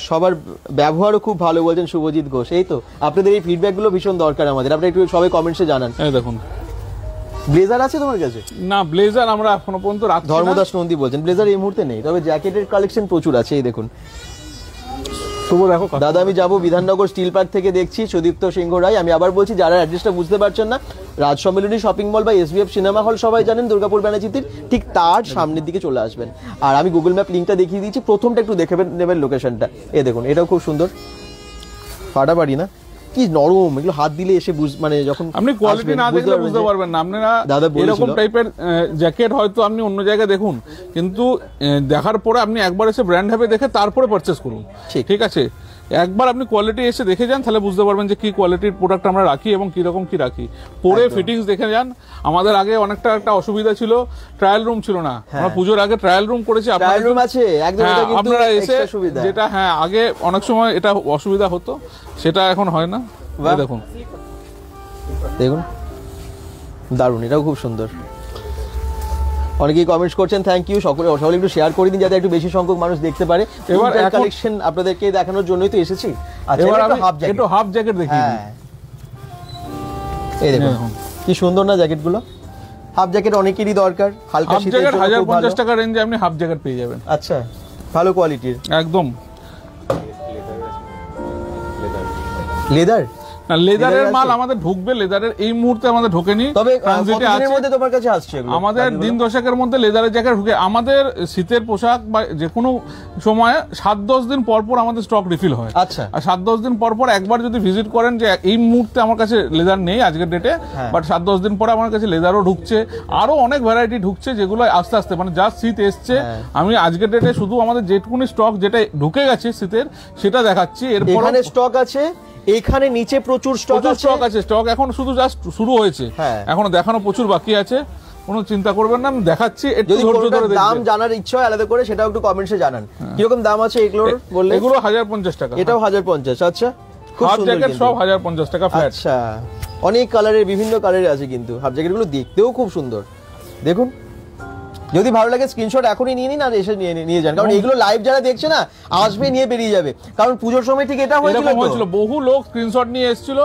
সবার ব্যবহারও খুব ভালো বলছেন শুভজিৎ ঘোষ। এই তো আপনাদের এই ফিডব্যাকগুলো ভীষণ দরকার আমাদের, আপনারা একটু সবাই কমেন্টসে জানান। এই দেখুন ব্লেজার আছে তোমার কাছে? না, ব্লেজার আমরা এখনো পর্যন্ত রাখছি না। ধর্মদাস নন্দী বলছেন ব্লেজার এই মুহূর্তে নেই, তবে জ্যাকেটের কালেকশন প্রচুর আছে। এই দেখুন শুভ, দেখো দাদা আমি যাবো বিধাননগর স্টিল পার্ক থেকে দেখছি, সুদীপ্ত সিংহ রায়। আমি আবার বলছি, যারা অ্যাড্রেসটা বুঝতে পারছেন না, রাজ সম্মেলনী শপিং মল বা SBF সিনেমা হল সবাই জানেন দুর্গাপুর ব্যানার্জিতির ঠিক তার সামনের দিকে চলে আসবেন। আর আমি গুগল ম্যাপ লিঙ্কটা দেখিয়ে দিয়েছি, প্রথমটা একটু দেখে নেবেন লোকেশনটা। এই দেখুন এটাও খুব সুন্দর, ফাটাফাটি না, কি নরম, এগুলো হাত দিলে এসে মানে যখন আপনি কোয়ালিটি না দেখলে বুঝতে পারবেন না। আপনারা এরকম টাইপের জ্যাকেট হয়তো আপনি অন্য জায়গায় দেখুন, কিন্তু দেখার পরে আপনি একবার এসে ব্র্যান্ড হবে দেখে তারপরে পারচেস করুন, ঠিক আছে? একবার আপনি কোয়ালিটি এসে দেখে যান, তাহলে বুঝতে পারবেন যে কি কোয়ালিটির প্রোডাক্ট আমরা রাখি এবং কি রকম কি রাখি। পরে ফিটিংস দেখে যান। আমাদের আগে অনেকটা একটা অসুবিধা ছিল, ট্রায়াল রুম ছিল না। আমরা পুজোর আগে ট্রায়াল রুম করেছি, ট্রায়াল রুম আছে একদম, এটা কিন্তু আপনারা এসে এক্সট্রা সুবিধা। যেটা আগে অনেক সময় এটা অসুবিধা হতো, সেটা এখন হয় না। দেখুন দেখুন দারুণ, এটাও খুব সুন্দর। অনেকেই কমেন্টস করছেন, থ্যাংক ইউ। সকলে একটু শেয়ার করে দিন যাতে একটু বেশি সংখ্যক মানুষ দেখতে পারে। এবার কালেকশন আপনাদেরকে দেখানোর জন্যই তো এসেছি। এবার আমি একটু হাফ জ্যাকেট দেখিয়ে দিই। এই দেখুন কি সুন্দর না জ্যাকেটগুলো। হাফ জ্যাকেট অনেকেরই দরকার, হালকা শীতের জন্য 1050 টাকা রেঞ্জে আপনি হাফ জ্যাকেট পেয়ে যাবেন। আচ্ছা, ভালো কোয়ালিটির একদম। লেদার না, লেদারের মাল আমাদের ঢুকবে, লেদারের এই মুহূর্তে আমাদের ঢোকেনি, তবে কতদিনের মধ্যে তোমার কাছে আসছে এগুলো? আমাদের দিন দশেকের মধ্যে লেদারের জ্যাকেট ঢুকে। আমাদের শীতের পোশাক বা যে কোনো সময় 7-10 দিন পর পর আমাদের স্টক রিফিল হয়। আচ্ছা, আর 7-10 দিন পর পর একবার যদি ভিজিট করেন যে এই মুহূর্তে আমার কাছে লেদার নেই আজকের ডেটে, বাট 7-10 দিন পরে আমার কাছে লেদারও ঢুকছে, আরো অনেক ভ্যারাইটি ঢুকছে, যেগুলো আস্তে আস্তে মানে যা শীত এসছে, আমি আজকের ডেটে শুধু আমাদের যেটুকুনি স্টক যেটা ঢুকে গেছে শীতের সেটা দেখাচ্ছি। এরপর এখানে স্টক আছে, এখানে নিচে প্রচুর স্টক আছে। স্টক এখন শুধু জাস্ট শুরু হয়েছে, এখনো দেখানো প্রচুর বাকি আছে। কোনো চিন্তা করবেন না, আমি দেখাচ্ছি। একটু ধৈর্য ধরে দেখবেন। দাম জানার ইচ্ছা হয় আলাদা করে, সেটাও একটু কমেন্টসে জানান। কিরকম দাম আছে এগুলোর বললে? এগুলো 1050 টাকা, এটাও 1050। আচ্ছা, খুব হাফ সুন্দর জ্যাকেট সব 1050 টাকা ফ্ল্যাট। আচ্ছা, অনেক কালারের, বিভিন্ন কালারের আছে কিন্তু হাফ জ্যাকেটগুলো দেখতেও খুব সুন্দর। দেখুন, যদি ভালো লাগে স্ক্রিনশট এখনই নিয়ে নিন আর এসে নিয়ে যান, কারণ এগুলো লাইভ যারা দেখছে না আসবে নিয়ে বেরিয়ে যাবে। কারণ পুজোর সময় ঠিক এটা হয়েছিল, বহু লোক স্ক্রিনশট নিয়ে এসেছিল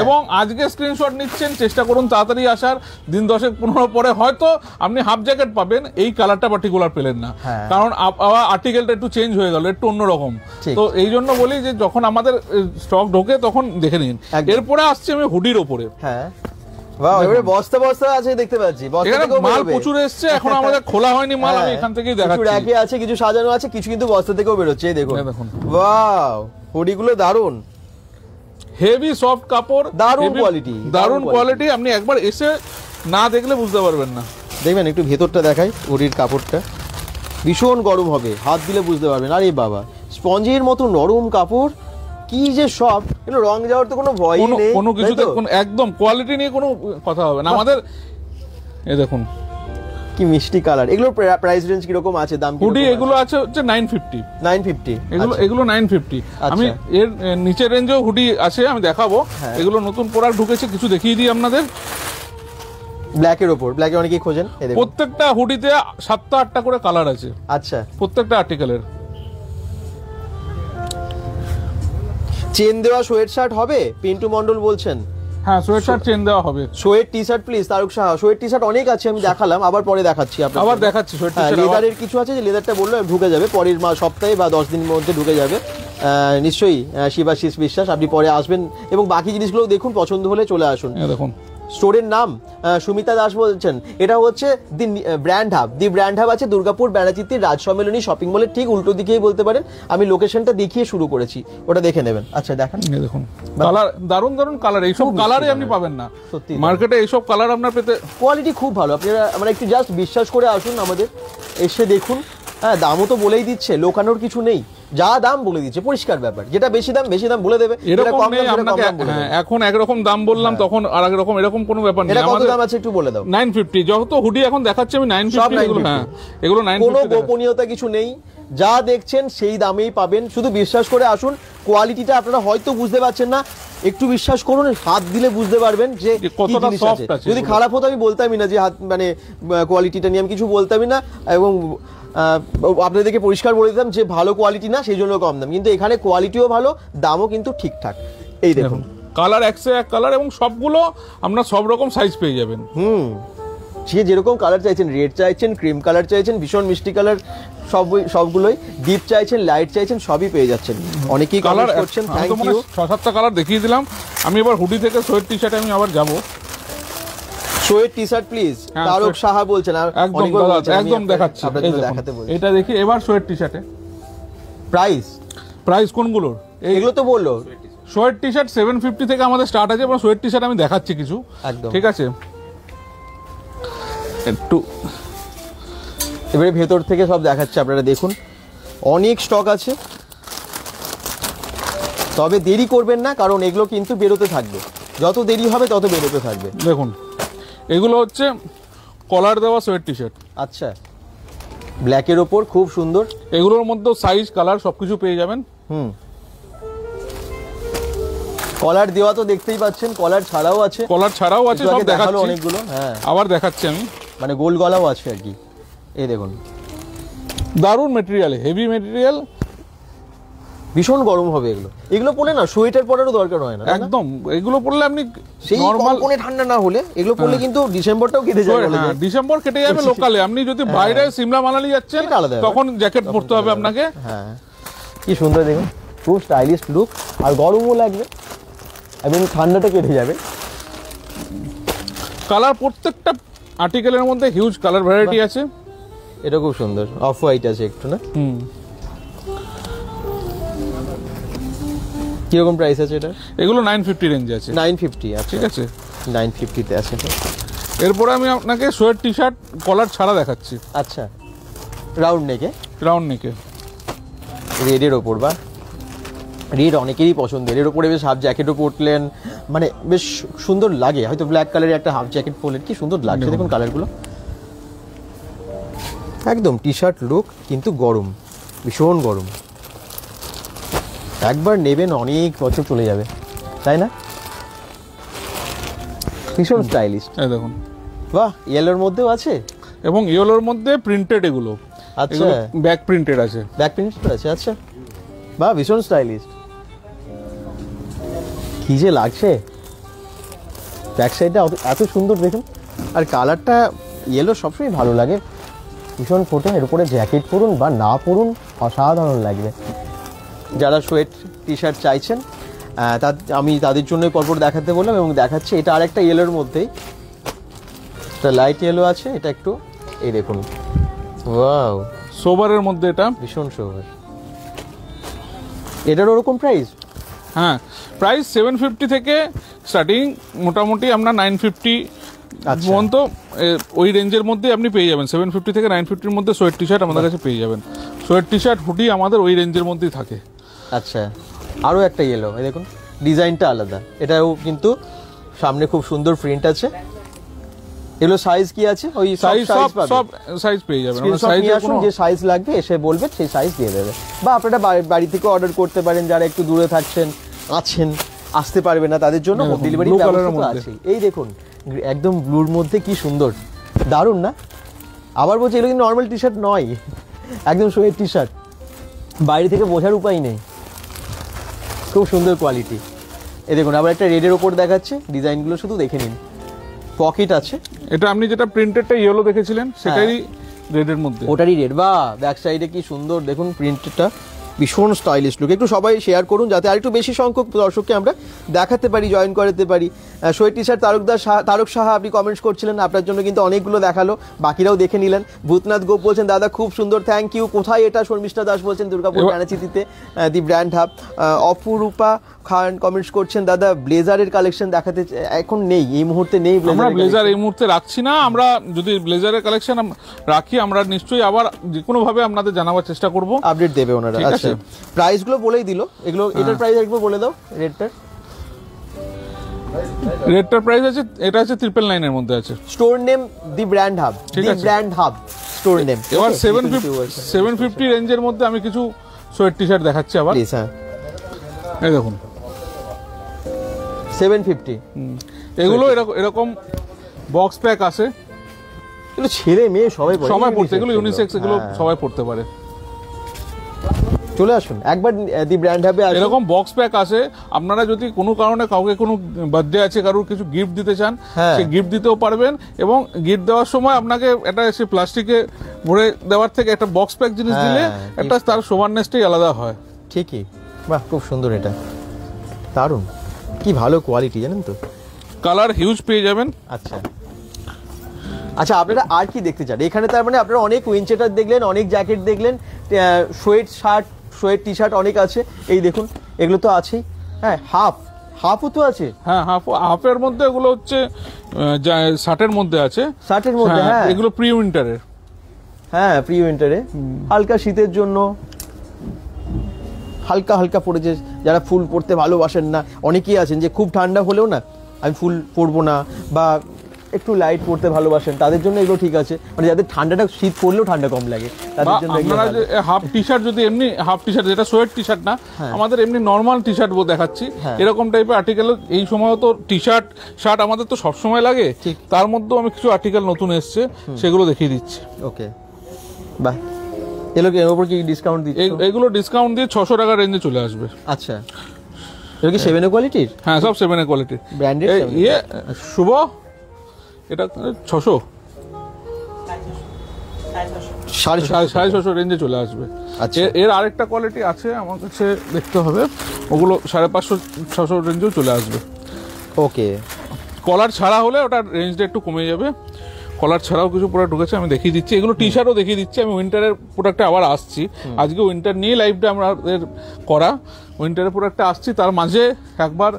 এবং আজকে স্ক্রিনশট নিচ্ছেন। চেষ্টা করুন তাড়াতাড়ি আসার, দিন 10-15 পরে হয়তো আপনি হাফ জ্যাকেট পাবেন, এই কালারটা পার্টিকুলার পেলেন না, কারণ আবার আর্টিকেলটা একটু চেঞ্জ হয়ে গেল, একটু অন্যরকম। তো এই জন্য বলি যে যখন আমাদের স্টক ঢোকে তখন দেখে নিন। এরপরে আসছে আমি হুডির ওপরে। হ্যাঁ, বাহ, এবারে বস্তা বস্তা আছে দেখতে পাচ্ছি, বস্তা থেকে মাল প্রচুর এসেছে, এখন আমাদের খোলা হয়নি মাল, আমি এখান থেকেই দেখাচ্ছি। কিছু র্যাকে আছে, কিছু সাজানো আছে, কিছু কিন্তু বস্তা থেকেও বেরোচ্ছে। এই দেখুন, ওয়াও, হুডিগুলো দারুন, হেভি সফট কাপড়, দারুন কোয়ালিটি, দারুন কোয়ালিটি। আপনি একবার এসে না দেখলে বুঝতে পারবেন না। দেখবেন একটু ভেতরটা দেখাই, হুডির কাপড়টা ভীষণ গরম হবে, হাত দিলে বুঝতে পারবেন। আরে বাবা, স্পঞ্জের মতো নরম কাপড়, কি যে সব, এগুলো রং যাওয়ার তো কোনো ভয়ই নেই, কোনো কিছুতে একদম কোয়ালিটি নিয়ে কোনো কথা হবে না আমাদের। এই দেখুন কি মিষ্টি কালার। এগুলোর প্রাইস রেঞ্জ কি রকম আছে, দাম? হুডি এগুলো আছে হচ্ছে 950। এগুলো 950। আমি এর নিচের রেঞ্জেও হুডি আছে, আমি দেখাবো। এগুলো নতুন প্রোডাক্ট ঢুকেছে, কিছু দেখিয়ে দিই আপনাদের। ব্ল্যাকের ওপর, ব্ল্যাকে অনেকেই খোঁজেন। প্রত্যেকটা হুডিতে 7টা-8টা করে কালার আছে। আচ্ছা, প্রত্যেকটা আর্টিকেলের। চেন দেওয়া সোয়েট শার্ট হবে? পিন্টু মন্ডল বলছেন। হ্যাঁ, সোয়েট শার্ট চেন দেওয়া হবে। Sweat T shirt please, Tarak Saha. Sweat T shirt অনেক আছে, আমি দেখালাম, আবার পরে দেখাচ্ছি আপনাদের। আবার দেখাচ্ছি সোয়েট টি শার্ট। লেদারের কিছু আছে, যে লেদারটা বললো ঢুকে যাবে পরের সপ্তাহে বা 10 দিনের মধ্যে ঢুকে যাবে নিশ্চয়ই। শিবাশিস বিশ্বাস, আপনি পরে আসবেন এবং বাকি জিনিসগুলো দেখুন, পছন্দ হলে চলে আসুন। দেখুন স্টোরের নাম সুমিতা দাস বলছেন, এটা হচ্ছে দি ব্র্যান্ড হাব। দি ব্র্যান্ড হাব আছে দুর্গাপুর ব্যানার্জিতির রাজ সম্মেলনী শপিং মলের ঠিক উল্টো দিকেই বলতে পারেন। আমি লোকেশনটা দেখিয়ে শুরু করেছি, ওটা দেখে নেবেন। আচ্ছা দেখান, দেখুন কালার, দারুন দারুন কালার। এইসব কালারে আপনি পাবেন না সত্যি মার্কেটে, এইসব কালার আপনার পেতে। কোয়ালিটি খুব ভালো, আপনারা আমরা একটু জাস্ট বিশ্বাস করে আসুন, আমাদের এসে দেখুন। হ্যাঁ, দামও তো বলেই দিচ্ছে, লোকানোর কিছু নেই, যা দাম বলে দিচ্ছে, পরিষ্কার ব্যাপার। যেটা বেশি দাম বলে দেবে। এখন একরকম দাম বললাম, তখন আর এক রকম, এরকম কোনো ব্যাপার নেই। কত দাম আছে একটু বলে দাও। 950 যত হুডি এখন দেখাচ্ছি আমি 950। এগুলো 950, কোনো গোপনীয়তা কিছু নেই, যা দেখছেন সেই দামেই পাবেন। শুধু বিশ্বাস করে আসুন, কোয়ালিটিটা আপনারা হয়তো বুঝতে পারছেন না, একটু বিশ্বাস করুন, হাত দিলে বুঝতে পারবেন যে কি কতটা জিনিস soft আছে। আছে যদি এগুলো। খারাপ হতো আমি বলতামই না যে হাত মানে কোয়ালিটিটা নিয়ে আমি কিছু বলতামই না, এবং আপনাদেরকে পরিষ্কার বলে দিতাম যে ভালো কোয়ালিটি না সেই জন্য কম দাম, কিন্তু এখানে কোয়ালিটিও ভালো, দামও কিন্তু ঠিকঠাক। এই দেখুন কালার একসে এক কালার, এবং সবগুলো আপনার সব রকম সাইজ পেয়ে যাবেন। সে যেরকম কালার চাইছেন, রেড চাইছেন, ক্রিম কালার চাইছেন, ভীষণ মিষ্টি কালার, সবগুলোই ডিপ চাইছেন, লাইট চাইছেন, সবই পেয়ে যাচ্ছেন। অনেকেই কালার করছেন, থ্যাংক ইউ। 6-7টা কালার দেখিয়ে দিলাম। আমি এবার হুডি থেকে সোয়েট টি শার্টে আমি আবার যাব। সোয়েট টি শার্ট প্লিজ, হ্যাঁ, তারক সোয়েট। সাহা বলছেন, আর একদম অনেকবার দাদা, বলছেন, আমি একদম দেখাচ্ছি। আপনাদের এই দেখুন, দেখাতে বলছি। এটা দেখি এবার সোয়েট টি শার্টে প্রাইস কোনগুলোর, এগুলো তো বললো সোয়েট টি শার্ট 750 থেকে আমাদের স্টার্ট আছে, এবং সোয়েট টি শার্ট আমি দেখাচ্ছি কিছু, একদম ঠিক আছে। একটু এবারে ভেতর থেকে সব দেখাচ্ছে, আপনারা দেখুন অনেক স্টক আছে, তবে দেরি করবেন না, কারণ এগুলো কিন্তু বেরোতে থাকবে, যত দেরি হবে তত বেরোতে থাকবে। দেখুন, এগুলো হচ্ছে কলার দেওয়া সোয়েট টি শার্ট। আচ্ছা, ব্ল্যাকের ওপর খুব সুন্দর। এগুলোর মধ্যে সাইজ কালার সবকিছু পেয়ে যাবেন। কলার দেওয়া তো দেখতেই পাচ্ছেন, কলার ছাড়াও আছে, কলার ছাড়াও আছে, একটু সব আগে দেখালো দেখাচ্ছি অনেকগুলো। হ্যাঁ, আবার দেখাচ্ছি আমি। মানে গোল গলাও আছে আর কি। এই দেখুন, দারুণ মেটেরিয়াল, হেভি মেটেরিয়াল, ভীষণ গরম হবে এগুলো। এগুলো পরলে না সোয়েটার পরারও দরকার হয় না, তাই না? একদম। এগুলো পরলে আপনি সেই নরমাল কনকনে ঠান্ডা না হলে এগুলো পরলে কিন্তু ডিসেম্বরটাও কেটে যাবে বলে যায়। ডিসেম্বর কেটে যাবে লোকালে। আপনি যদি বাইরে সিমলা মানালি যাচ্ছেন সেটা আলাদা ব্যাপার। তখন জ্যাকেট পরতে হবে আপনাকে। হ্যাঁ, কি সুন্দর দেখুন, খুব স্টাইলিশ লুক, আর গরমও লাগবে এবং ঠান্ডাটা কেটে যাবে। কালার প্রত্যেকটা আর্টিকেলের মধ্যে হিউজ কালার ভ্যারাইটি আছে। এটা খুব সুন্দর, অফ হোয়াইট আছে একটু, না? কিরকম প্রাইস আছে এটা? এগুলো 950 রেঞ্জে আছে। 950, আচ্ছা, ঠিক আছে, 950 তে আছে। এরপরে আমি আপনাকে সোয়েট টি শার্ট কলার ছাড়া দেখাচ্ছি। আচ্ছা, রাউন্ড নেকে, রাউন্ড নেকে, রেডের ওপর, বা রেড অনেকেরই পছন্দের, এর ওপরে বেশ হাফ জ্যাকেটও পরলেন, মানে বেশ সুন্দর লাগে। হয়তো ব্ল্যাক কালারের একটা হাফ জ্যাকেট পরলেন, কি সুন্দর লাগছে দেখুন কালারগুলো, একদম টি শার্ট লুক, কিন্তু গরম, ভীষণ গরম। একবার নেবেন অনেক বছর চলে যাবে, তাই না? ভীষণ স্টাইলিশ। এই দেখুন, বাহ, ইয়েলোর মধ্যেও আছে, এবং ইয়েলোর মধ্যে প্রিন্টেড, এগুলো আচ্ছা, ব্যাক প্রিন্টেড আছে, ব্যাক প্রিন্ট আছে, আচ্ছা, বাহ, ভীষণ স্টাইলিশ। কি যে লাগছে, ব্যাক সাইডটা এত সুন্দর দেখুন, আর কালারটা ইয়েলো সবসময় ভালো লাগে, ভীষণ ফোটে। এর উপরে জ্যাকেট পরুন বা না পরুন, অসাধারণ লাগবে। যারা সোয়েট টি শার্ট চাইছেন আমি তাদের জন্যই পরপর দেখাতে বললাম, এবং দেখাচ্ছি এটা আরেকটা ইয়েলোর মধ্যেই, এটা লাইট ইয়েলো আছে, এটা একটু, এই দেখুন, ওয়াও, সোবারের মধ্যে এটা ভীষণ সুন্দর। এটার ওরকম প্রাইস? হ্যাঁ, প্রাইস 750 থেকে স্টার্টিং, মোটামুটি আমরা 950 পর্যন্ত ওই রেঞ্জের মধ্যে আপনি পেয়ে যাবেন। 750 থেকে 950-র মধ্যে সোয়েট টি শার্ট আমাদের কাছে পেয়ে যাবেন। সোয়েট টি শার্ট, হুডি আমাদের ওই রেঞ্জের মধ্যেই থাকে। আচ্ছা, আরও একটা ইয়েলো, এই দেখুন, ডিজাইনটা আলাদা, এটাও কিন্তু সামনে খুব সুন্দর প্রিন্ট আছে। এগুলো সাইজ কি আছে? ওই সাইজ সব সাইজ পেয়ে যাবেন। যে সাইজ লাগবে এসে বলবেন, সেই সাইজ দিয়ে দেবে, বা আপনারা বাড়ি থেকে অর্ডার করতে পারেন, যারা একটু দূরে থাকছেন, আসতে পারবে না, তাদের জন্য হোম ডেলিভারি ব্যবস্থা আছে। এই দেখুন, একদম ব্লুর মধ্যে কি সুন্দর, দারুণ না? আবার বলছি, এগুলো কিন্তু নর্মাল টি শার্ট নয়, একদম সোয়েট টি শার্ট, বাইরে থেকে বোঝার উপায় নেই, খুব সুন্দর কোয়ালিটি। এই দেখুন, আবার একটা রেডের ওপর দেখাচ্ছে, ডিজাইনগুলো শুধু দেখে নিন, পকেট আছে। এটা আপনি যেটা প্রিন্টেডটা ইয়েলো দেখেছিলেন সেটারই রেডের মধ্যে, ওটারই রেড, বা ব্যাক সাইডে কি সুন্দর দেখুন প্রিন্টটা, ভীষণ স্টাইলিশ লুক। একটু সবাই শেয়ার করুন যাতে আরেকটু বেশি সংখ্যক দর্শককে আমরা দেখাতে পারি, জয়েন করাতে পারি। Sweat T shirt Tarak Saha আপনি কমেন্টস করছিলেন, আপনার জন্য কিন্তু অনেকগুলো দেখালো, বাকিরাও দেখে নিলেন। ভূতনাথ গোপ বলছেন দাদা খুব সুন্দর, থ্যাংক ইউ। কোথায় এটা? শর্মিষ্ঠা দাস বলছেন দুর্গাপুর ব্যানাচিতিতে, দি ব্র্যান্ড হাব। অপরূপা খান কমেন্টস করছেন দাদা ব্লেজারের কালেকশন দেখাতে, এখন নেই, এই মুহূর্তে নেই আমরা ব্লেজার এই মুহূর্তে রাখছি না। আমরা যদি ব্লেজারের কালেকশন রাখি, আমরা নিশ্চয়ই আবার যে কোনো ভাবে আপনাদের জানাবার চেষ্টা করব, আপডেট দেবে ওনারা। আচ্ছা, প্রাইস গুলো বলেই দিল, এগুলো এটার প্রাইস একবার বলে দাও। রেডটার প্রাইস আছে, এটা আছে 999 এর মধ্যে আছে। স্টোর নেম দি ব্র্যান্ড হাব, দি ব্র্যান্ড হাব স্টোর নেম। এবার 750 রেঞ্জের মধ্যে আমি কিছু সোয়েট টি শার্ট দেখাচ্ছি আবার। প্লিজ, হ্যাঁ, এই দেখুন 750। এগুলো এরকম বক্স প্যাক আছে, এগুলো ছেলে মেয়ে সবাই পরে, সবাই পড়তে, এগুলো ইউনিসেক্স, এগুলো হ্যাঁ। সবাই পড়তে পারে। চলে আসুন একবার দি ব্র্যান্ড হাবে আসুন। এরকম বক্স প্যাক আছে, আপনারা যদি কোনো কারণে কাউকে কোনো বার্থডে আছে, কারোর কিছু গিফট দিতে চান, হ্যাঁ। সে গিফট দিতেও পারবেন। এবং গিফট দেওয়ার সময় আপনাকে একটা সে প্লাস্টিকে ভরে দেওয়ার থেকে একটা বক্স প্যাক জিনিস হ্যাঁ, দিলে একটা তার সোভারনেসটাই আলাদা হয়। ঠিকই, বাহ খুব সুন্দর, এটা দারুণ, কি ভালো কোয়ালিটি জানেন তো। কালার হিউজ পেয়ে যাবেন। আচ্ছা আচ্ছা, আপনারা আর কি দেখতে চান এখানে? তার মানে আপনারা অনেক উইনচেটার দেখলেন, অনেক জ্যাকেট দেখলেন, sweat shirt, sweat T shirt অনেক আছে। এই দেখুন এগুলো তো আছেই, হ্যাঁ হাফও তো আছে। হ্যাঁ, হাফের মধ্যে এগুলো হচ্ছে শার্টের মধ্যে আছে, শার্টের মধ্যে, হ্যাঁ এগুলো প্রি উইন্টারের। হ্যাঁ প্রি উইন্টারে হালকা শীতের জন্য হালকা হালকা পড়েছে। যারা ফুল পরতে ভালোবাসেন না, অনেকেই আছেন যে খুব ঠান্ডা হলেও না আমি ফুল পরবো না, বা একটু লাইট পরতে ভালোবাসেন, তাদের জন্য এগুলো ঠিক আছে। মানে যাদের ঠান্ডাটা, শীত পড়লেও ঠান্ডা কম লাগে, তাদের জন্য এগুলো আপনারা ভালো। যে হাফ টি শার্ট, যদি এমনি হাফ টি শার্ট, যেটা সোয়েট টি শার্ট না, হ্যাঁ। আমাদের এমনি নর্মাল টি শার্ট দেখাচ্ছি, হ্যাঁ। এরকম টাইপের আর্টিকেল। এই সময় তো টি শার্ট শার্ট আমাদের তো সবসময় লাগে, ঠিক। তার মধ্যেও আমি কিছু আর্টিকেল নতুন এসছে, সেগুলো দেখিয়ে দিচ্ছি। ওকে, বাহ, এগুলো কি এর উপর কি ডিসকাউন্ট দিচ্ছে? এগুলো ডিসকাউন্ট দিয়ে 600 টাকা রেঞ্জে চলে আসবে। আচ্ছা, এগুলো কি 7A কোয়ালিটির? হ্যাঁ, সব 7A কোয়ালিটি ব্র্যান্ডেড। শুভ, এটা 600 650 রেঞ্জে চলে আসবে। আচ্ছা। এর আরেকটা কোয়ালিটি আছে আমার কাছে, দেখতে হবে, ওগুলো 550-600 রেঞ্জেও চলে আসবে। ওকে, কলার ছাড়া হলে ওটার রেঞ্জটা একটু কমে যাবে। কলার ছাড়াও কিছু প্রোডাক্ট ঢুকেছে, আমি দেখিয়ে দিচ্ছি। এগুলো টি শার্টও দেখিয়ে দিচ্ছি। আমি উইন্টারের প্রোডাক্টে আবার আসছি, আজকে উইন্টার নিয়ে লাইভটা আমাদের করা, উইন্টারের প্রোডাক্টে আসছি। তার মাঝে একবার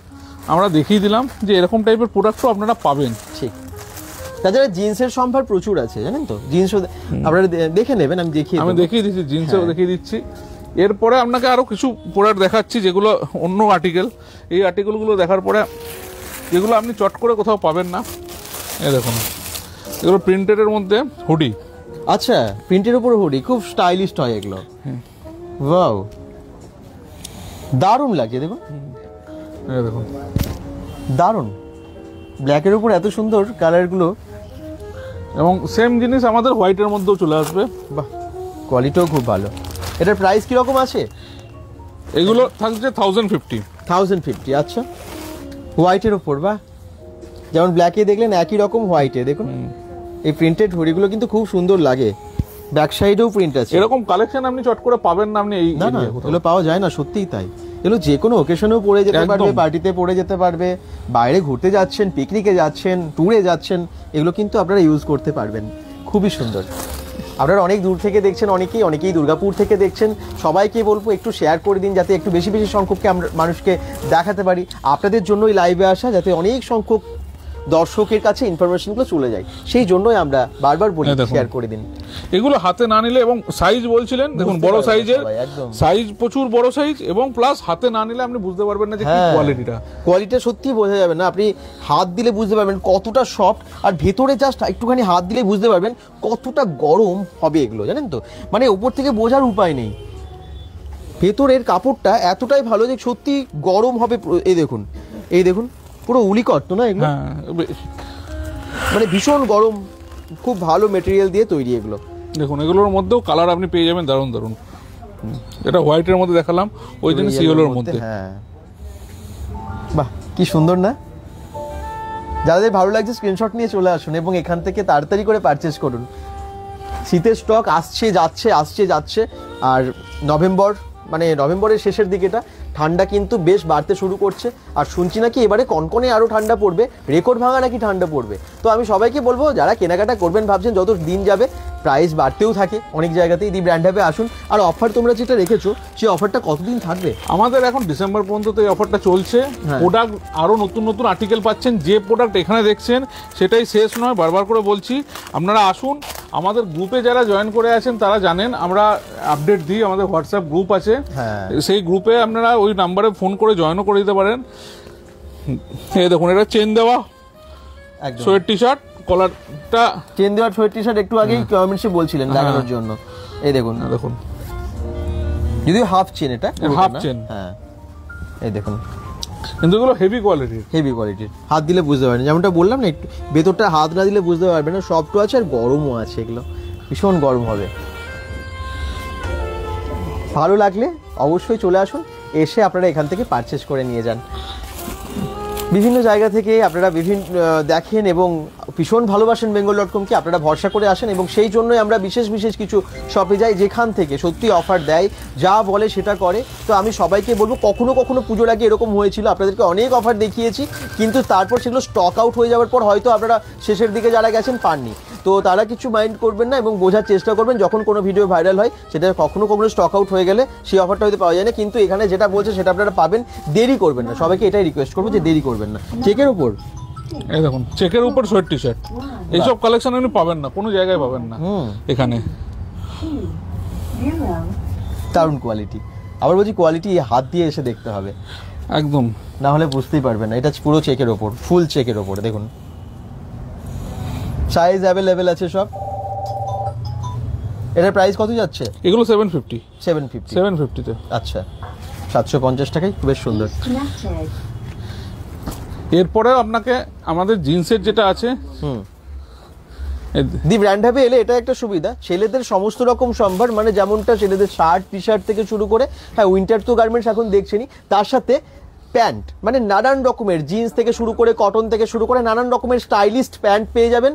আমরা দেখিয়ে দিলাম যে এরকম টাইপের প্রোডাক্টও আপনারা পাবেন। ঠিক। তাছাড়া জিন্সের সম্ভার প্রচুর আছে জানেন তো, জিন্সও আপনারা দেখে নেবেন, আমি দেখিয়ে দিচ্ছি, জিন্সেও দেখিয়ে দিচ্ছি। এরপরে আপনাকে আরো কিছু প্রোডাক্ট দেখাচ্ছি যেগুলো অন্য আর্টিকেল। এই আর্টিকেলগুলো দেখার পরে যেগুলো আপনি চট করে কোথাও পাবেন না, এই দেখুন, এগুলো প্রিন্টেডের মধ্যে হুডি। আচ্ছা, প্রিন্টের উপর হুডি, খুব স্টাইলিশ হয় এগুলো। ওয়াও, দারুণ লাগছে, দেখুন এই দেখুন, দারুণ, ব্ল্যাকের উপর এত সুন্দর কালারগুলো। এবং সেম জিনিস আমাদের হোয়াইটের মধ্যেও চলে আসবে। বাহ, কোয়ালিটিও খুব ভালো। এটার প্রাইস কিরকম আছে? এগুলো থাকছে 1050। 1050, আচ্ছা, হোয়াইটের ওপর, বাহ, যেমন ব্ল্যাকে দেখলেন একই রকম হোয়াইটে দেখুন। এই প্রিন্টেড হুডিগুলো কিন্তু খুব সুন্দর লাগে, ব্যাক সাইডেও প্রিন্ট আছে। এরকম কালেকশন আপনি চট করে পাবেন না, আপনি এই না না, এগুলো পাওয়া যায় না, সত্যিই তাই। এগুলো যে কোনো ওকেশনেও পরে যেতে পারবে, পার্টিতে পরে যেতে পারবে, বাইরে ঘুরতে যাচ্ছেন, পিকনিকে যাচ্ছেন, ট্যুরে যাচ্ছেন, এগুলো কিন্তু আপনারা ইউজ করতে পারবেন। খুবই সুন্দর। আপনারা অনেক দূর থেকে দেখছেন, অনেকেই দুর্গাপুর থেকে দেখছেন। সবাইকে বলবো একটু শেয়ার করে দিন, যাতে একটু বেশি বেশি সংখ্যককে আমরা মানুষকে দেখাতে পারি। আপনাদের জন্যই লাইভে আসা, যাতে অনেক সংখ্যক দর্শকের কাছে ইনফরমেশনগুলো চলে যায়, সেই জন্যই আমরা বারবার বলি শেয়ার করে দিন। এগুলো হাতে না নিলে, এবং সাইজ বলছিলেন, দেখুন বড় সাইজের, সাইজ প্রচুর বড় সাইজ, এবং প্লাস হাতে না নিলে আপনি বুঝতে পারবেন না যে কি কোয়ালিটিটা সত্যি বোঝা যাবে না। আপনি হাত দিলে বুঝতে পারবেন কতটা সফট, আর ভেতরে জাস্ট একটুখানি হাত দিলে বুঝতে পারবেন কতটা গরম হবে এগুলো, জানেন তো। মানে উপর থেকে বোঝার উপায় নেই, ভেতরের কাপড়টা এতটাই ভালো যে সত্যি গরম হবে। এই দেখুন পুরো উলি কটন না এগুলো, মানে ভীষণ গরম, খুব ভালো মেটেরিয়াল দিয়ে তৈরি এগুলো। দেখুন এগুলোর মধ্যেও কালার আপনি পেয়ে যাবেন দারুণ দারুণ। এটা হোয়াইটের মধ্যে দেখালাম, ওই জন্য সিওলের মধ্যে। হ্যাঁ, বাহ, কি সুন্দর না। যাদের ভালো লাগছে স্ক্রিনশট নিয়ে চলে আসুন এবং এখান থেকে তাড়াতাড়ি করে পারচেজ করুন। শীতের স্টক আসছে যাচ্ছে। আর নভেম্বরের শেষের দিকেটা ঠান্ডা কিন্তু বেশ বাড়তে শুরু করছে। আর শুনছি নাকি এবারে কনকনে আরও ঠান্ডা পড়বে, রেকর্ড ভাঙা নাকি ঠান্ডা পড়বে। তো আমি সবাইকে বলবো, যারা কেনাকাটা করবেন ভাবছেন, যত দিন যাবে প্রাইস বাড়তেও থাকে অনেক জায়গাতেই, দি ব্র্যান্ড হাবে আসুন। আর অফার তোমরা যেটা রেখেছো, সেই অফারটা কতদিন থাকবে? আমাদের এখন ডিসেম্বর পর্যন্ত এই অফারটা চলছে। প্রোডাক্ট আরও নতুন আর্টিকেল পাচ্ছেন। যে প্রোডাক্ট এখানে দেখছেন সেটাই শেষ নয়, বারবার করে বলছি, আপনারা আসুন। আমাদের গ্রুপে যারা জয়েন করে আছেন তারা জানেন আমরা আপডেট দিই, আমাদের হোয়াটসঅ্যাপ গ্রুপ আছে, সেই গ্রুপে আপনারা ওই নাম্বারে ফোন করে জয়েনও করে দিতে পারেন। এই দেখুন, এটা চেন দেওয়া সোয়েট টি শার্ট, কলারটা চেন দেওয়া সোয়েট টি শার্ট, একটু আগেই কমেন্টসে বলছিলেন লাগানোর জন্য। এই দেখুন, দেখুন, যদিও হাফ চেন, এটা হাফ চেন। হ্যাঁ, এই দেখুন, কিন্তু এগুলো হেভি কোয়ালিটির। হেভি কোয়ালিটির, হাত দিলে বুঝতে পারবেন, যেমনটা বললাম না, একটু ভেতরটা হাত না দিলে বুঝতে পারবেন না, সফটও আছে আর গরমও আছে, এগুলো ভীষণ গরম হবে। ভালো লাগলে অবশ্যই চলে আসুন, এসে আপনারা এখান থেকে পারচেস করে নিয়ে যান। বিভিন্ন জায়গা থেকে আপনারা বিভিন্ন দেখেন এবং ভীষণ ভালোবাসেন bengal.com-কে, আপনারা ভরসা করে আসেন এবং সেই জন্যই আমরা বিশেষ বিশেষ কিছু শপে যাই যেখান থেকে সত্যি অফার দেয়, যা বলে সেটা করে। তো আমি সবাইকে বলবো, কখনো কখনো পুজোর আগে এরকম হয়েছিল, আপনাদেরকে অনেক অফার দেখিয়েছি, কিন্তু তারপর সেগুলো স্টক আউট হয়ে যাওয়ার পর হয়তো আপনারা শেষের দিকে যারা গেছেন পাননি। তো তারা কিছু মাইন্ড করবেন না এবং বোঝার চেষ্টা করবেন, যখন কোনো ভিডিও ভাইরাল হয় সেটা কখনো কখনো স্টক আউট হয়ে গেলে সেই অফারটা হয়তো পাওয়া যায় না, কিন্তু এখানে যেটা বলছে সেটা আপনারা পাবেন। দেরি করবেন না, সবাইকে এটাই রিকোয়েস্ট করবো যে দেরি করবেন না। চেকের উপর এই দেখুন, চেকের উপর সোয়েট টি শার্ট, এইসব কালেকশন আপনি পাবেন না, কোনো জায়গায় পাবেন না এখানে। দারুণ কোয়ালিটি, আবার বলছি কোয়ালিটি হাত দিয়ে এসে দেখতে হবে, একদম না হলে বুঝতেই পারবেন না। এটা পুরো চেকের ওপর, ফুল চেকের ওপর, দেখুন সাইজ অ্যাভেলেবেল আছে সব। এটার প্রাইস কত যাচ্ছে? এগুলো 750 750 আচ্ছা, 750 টাকায়, বেশ সুন্দর। এরপরে আপনাকে আমাদের জিন্সের যেটা আছে, দি ব্র্যান্ড হাবে এলে এটা একটা সুবিধা, ছেলেদের সমস্ত রকম সম্ভার, মানে যেমনটা ছেলেদের শার্ট টি শার্ট থেকে শুরু করে, হ্যাঁ উইন্টার তো গার্মেন্টস এখন দেখছেনই, তার সাথে প্যান্ট, মানে নানান রকমের জিন্স থেকে শুরু করে কটন থেকে শুরু করে নানান রকমের স্টাইলিস্ট প্যান্ট পেয়ে যাবেন,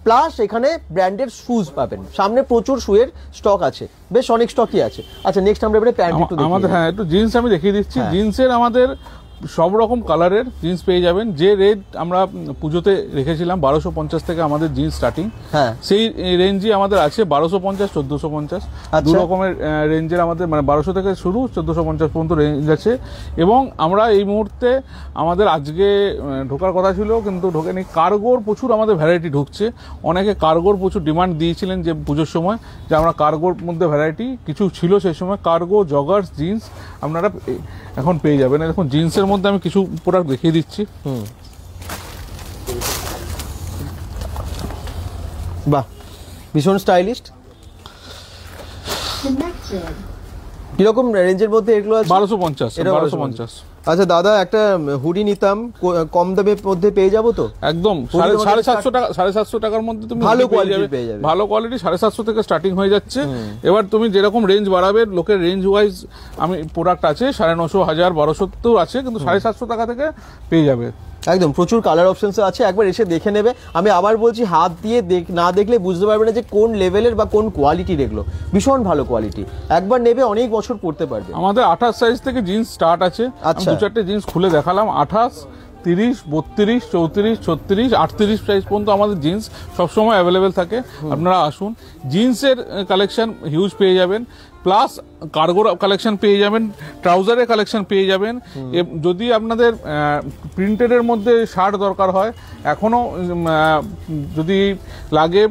প্লাস এখানে ব্র্যান্ডেড শুজ পাবেন। সামনে প্রচুর শুয়ের স্টক আছে, বেশ অনেক স্টকই আছে। আচ্ছা নেক্সট আমরা এবারে প্যান্ট একটু আমাদের, হ্যাঁ একটু জিন্স আমি দেখিয়ে দিচ্ছি। জিন্সের আমাদের সব রকম কালারের জিন্স পেয়ে যাবেন। যে রেট আমরা পুজোতে রেখেছিলাম 1250 থেকে আমাদের জিন্স স্টার্টিং, হ্যাঁ সেই রেঞ্জে আমাদের আছে 1250, 1450, দু রকমের রেঞ্জের আমাদের, মানে 1200 থেকে শুরু, 1450 পর্যন্ত রেঞ্জ আছে। এবং আমরা এই মুহূর্তে আমাদের আজকে ঢোকার কথা ছিল কিন্তু ঢোকেনি, কার্গোর প্রচুর আমাদের ভ্যারাইটি ঢুকছে। অনেকে কার্গোর প্রচুর ডিমান্ড দিয়েছিলেন যে পুজোর সময়, যে আমরা কার্গোর মধ্যে ভ্যারাইটি কিছু ছিল সেই সময়, কার্গো, জগার্স, জিন্স আপনারা এখন পেয়ে যাবেন। দেখুন জিন্সের মধ্যে আমি কিছু প্রোডাক্ট দেখিয়ে দিচ্ছি। বাহ, ভীষণ স্টাইলিস্ট। কিরকম রেঞ্জের মধ্যে এগুলো আছে? 1250। আচ্ছা দাদা, একটা হুডি নিতাম, কম দামের মধ্যে পেয়ে যাবো তো? একদম 750 টাকা, 750 টাকার মধ্যে তুমি ভালো কোয়ালিটি পেয়ে যাবে। ভালো কোয়ালিটি 750 থেকে স্টার্টিং হয়ে যাচ্ছে। এবার তুমি যেরকম রেঞ্জ বাড়াবে, লোকের রেঞ্জ ওয়াইজ আমি প্রোডাক্ট আছে 950, 1000, 1200 আছে, কিন্তু 750 টাকা থেকে পেয়ে যাবে। একদম প্রচুর কালার অপশনস আছে, একবার এসে দেখে নেবে। আমি আবার বলছি, হাত দিয়ে না দেখলে বুঝতে পারবে না যে কোন লেভেলের বা কোন কোয়ালিটির এগুলো, ভীষণ ভালো কোয়ালিটি। একবার নেবে অনেক বছর পড়তে পারবে। আমাদের 28 সাইজ থেকে জিন্স স্টার্ট আছে। আচ্ছা, দু চারটে জিন্স খুলে দেখালাম, 28, 30, 32, 34, 36, 38 সাইজ পর্যন্ত আমাদের জিন্স সবসময় অ্যাভেলেবেল থাকে। আপনারা আসুন, জিন্সের কালেকশন হিউজ পেয়ে যাবেন, প্লাস কার্গোর কালেকশন পেয়ে যাবেন, ট্রাউজারের কালেকশন পেয়ে যাবেন। যদি আপনাদের প্রিন্টেডের মধ্যে শার্ট দরকার হয়, এখনও যদি লাগে,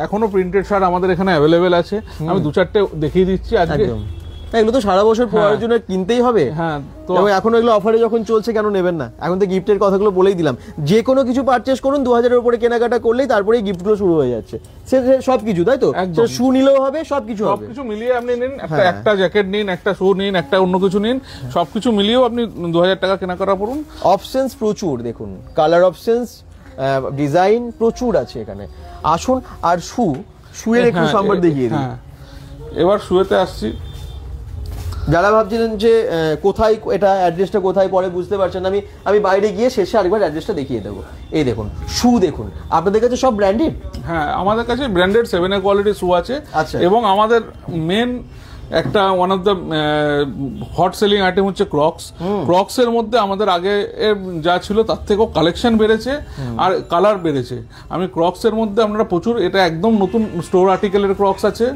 এখনও প্রিন্টেড শার্ট আমাদের এখানে অ্যাভেলেবেল আছে। আমি দু চারটে দেখিয়ে দিচ্ছি আজকে। এগুলো তো সারা বছর পরার জন্য কিনতেই হবে। হ্যাঁ, তো এখন এগুলো অফারে যখন চলছে কেন নেবেন না? এখন তো গিফটের কথাগুলো বলেই দিলাম, যে কোনো কিছু পারচেস করুন 2000-এর উপরে কেনাকাটা করলেই তারপরেই গিফটগুলো শুরু হয়ে যাচ্ছে। সবকিছু, তাই তো? শু নিলেও হবে, সবকিছু মিলিয়ে আপনি নিন, একটা জ্যাকেট নিন, একটা শু নিন, একটা অন্য কিছু নিন, সবকিছু মিলিয়েও আপনি 2000 টাকা কেনাকাটা করুন। অপশনস প্রচুর, দেখুন কালার অপশনস, ডিজাইন প্রচুর আছে এখানে। আসুন, আর শুয়ের একটু সম্ভার দেখিয়ে দিন। এবার শুয়েতে আসছি। যারা ভাবছিলেন যে কোথায় এটা, অ্যাড্রেসটা কোথায় পরে বুঝতে পারছেন, আমি বাইরে গিয়ে শেষে আরেকবার অ্যাড্রেসটা দেখিয়ে দেবো। এই দেখুন শু, দেখুন আপনাদের কাছে সব ব্র্যান্ডেড? হ্যাঁ, আমাদের কাছে ব্র্যান্ডেড 7 কোয়ালিটির শু আছে। আচ্ছা, এবং আমাদের মেন একটা one of the hot selling item হচ্ছে ক্রক্স। ক্রক্স এর মধ্যে আমাদের আগে যা ছিল তার থেকেও কালেকশন বেড়েছে আর কালার বেড়েছে। আমি ক্রক্স এর মধ্যে আপনারা প্রচুর, এটা একদম নতুন স্টোর আর্টিকেলের ক্রক্স আছে।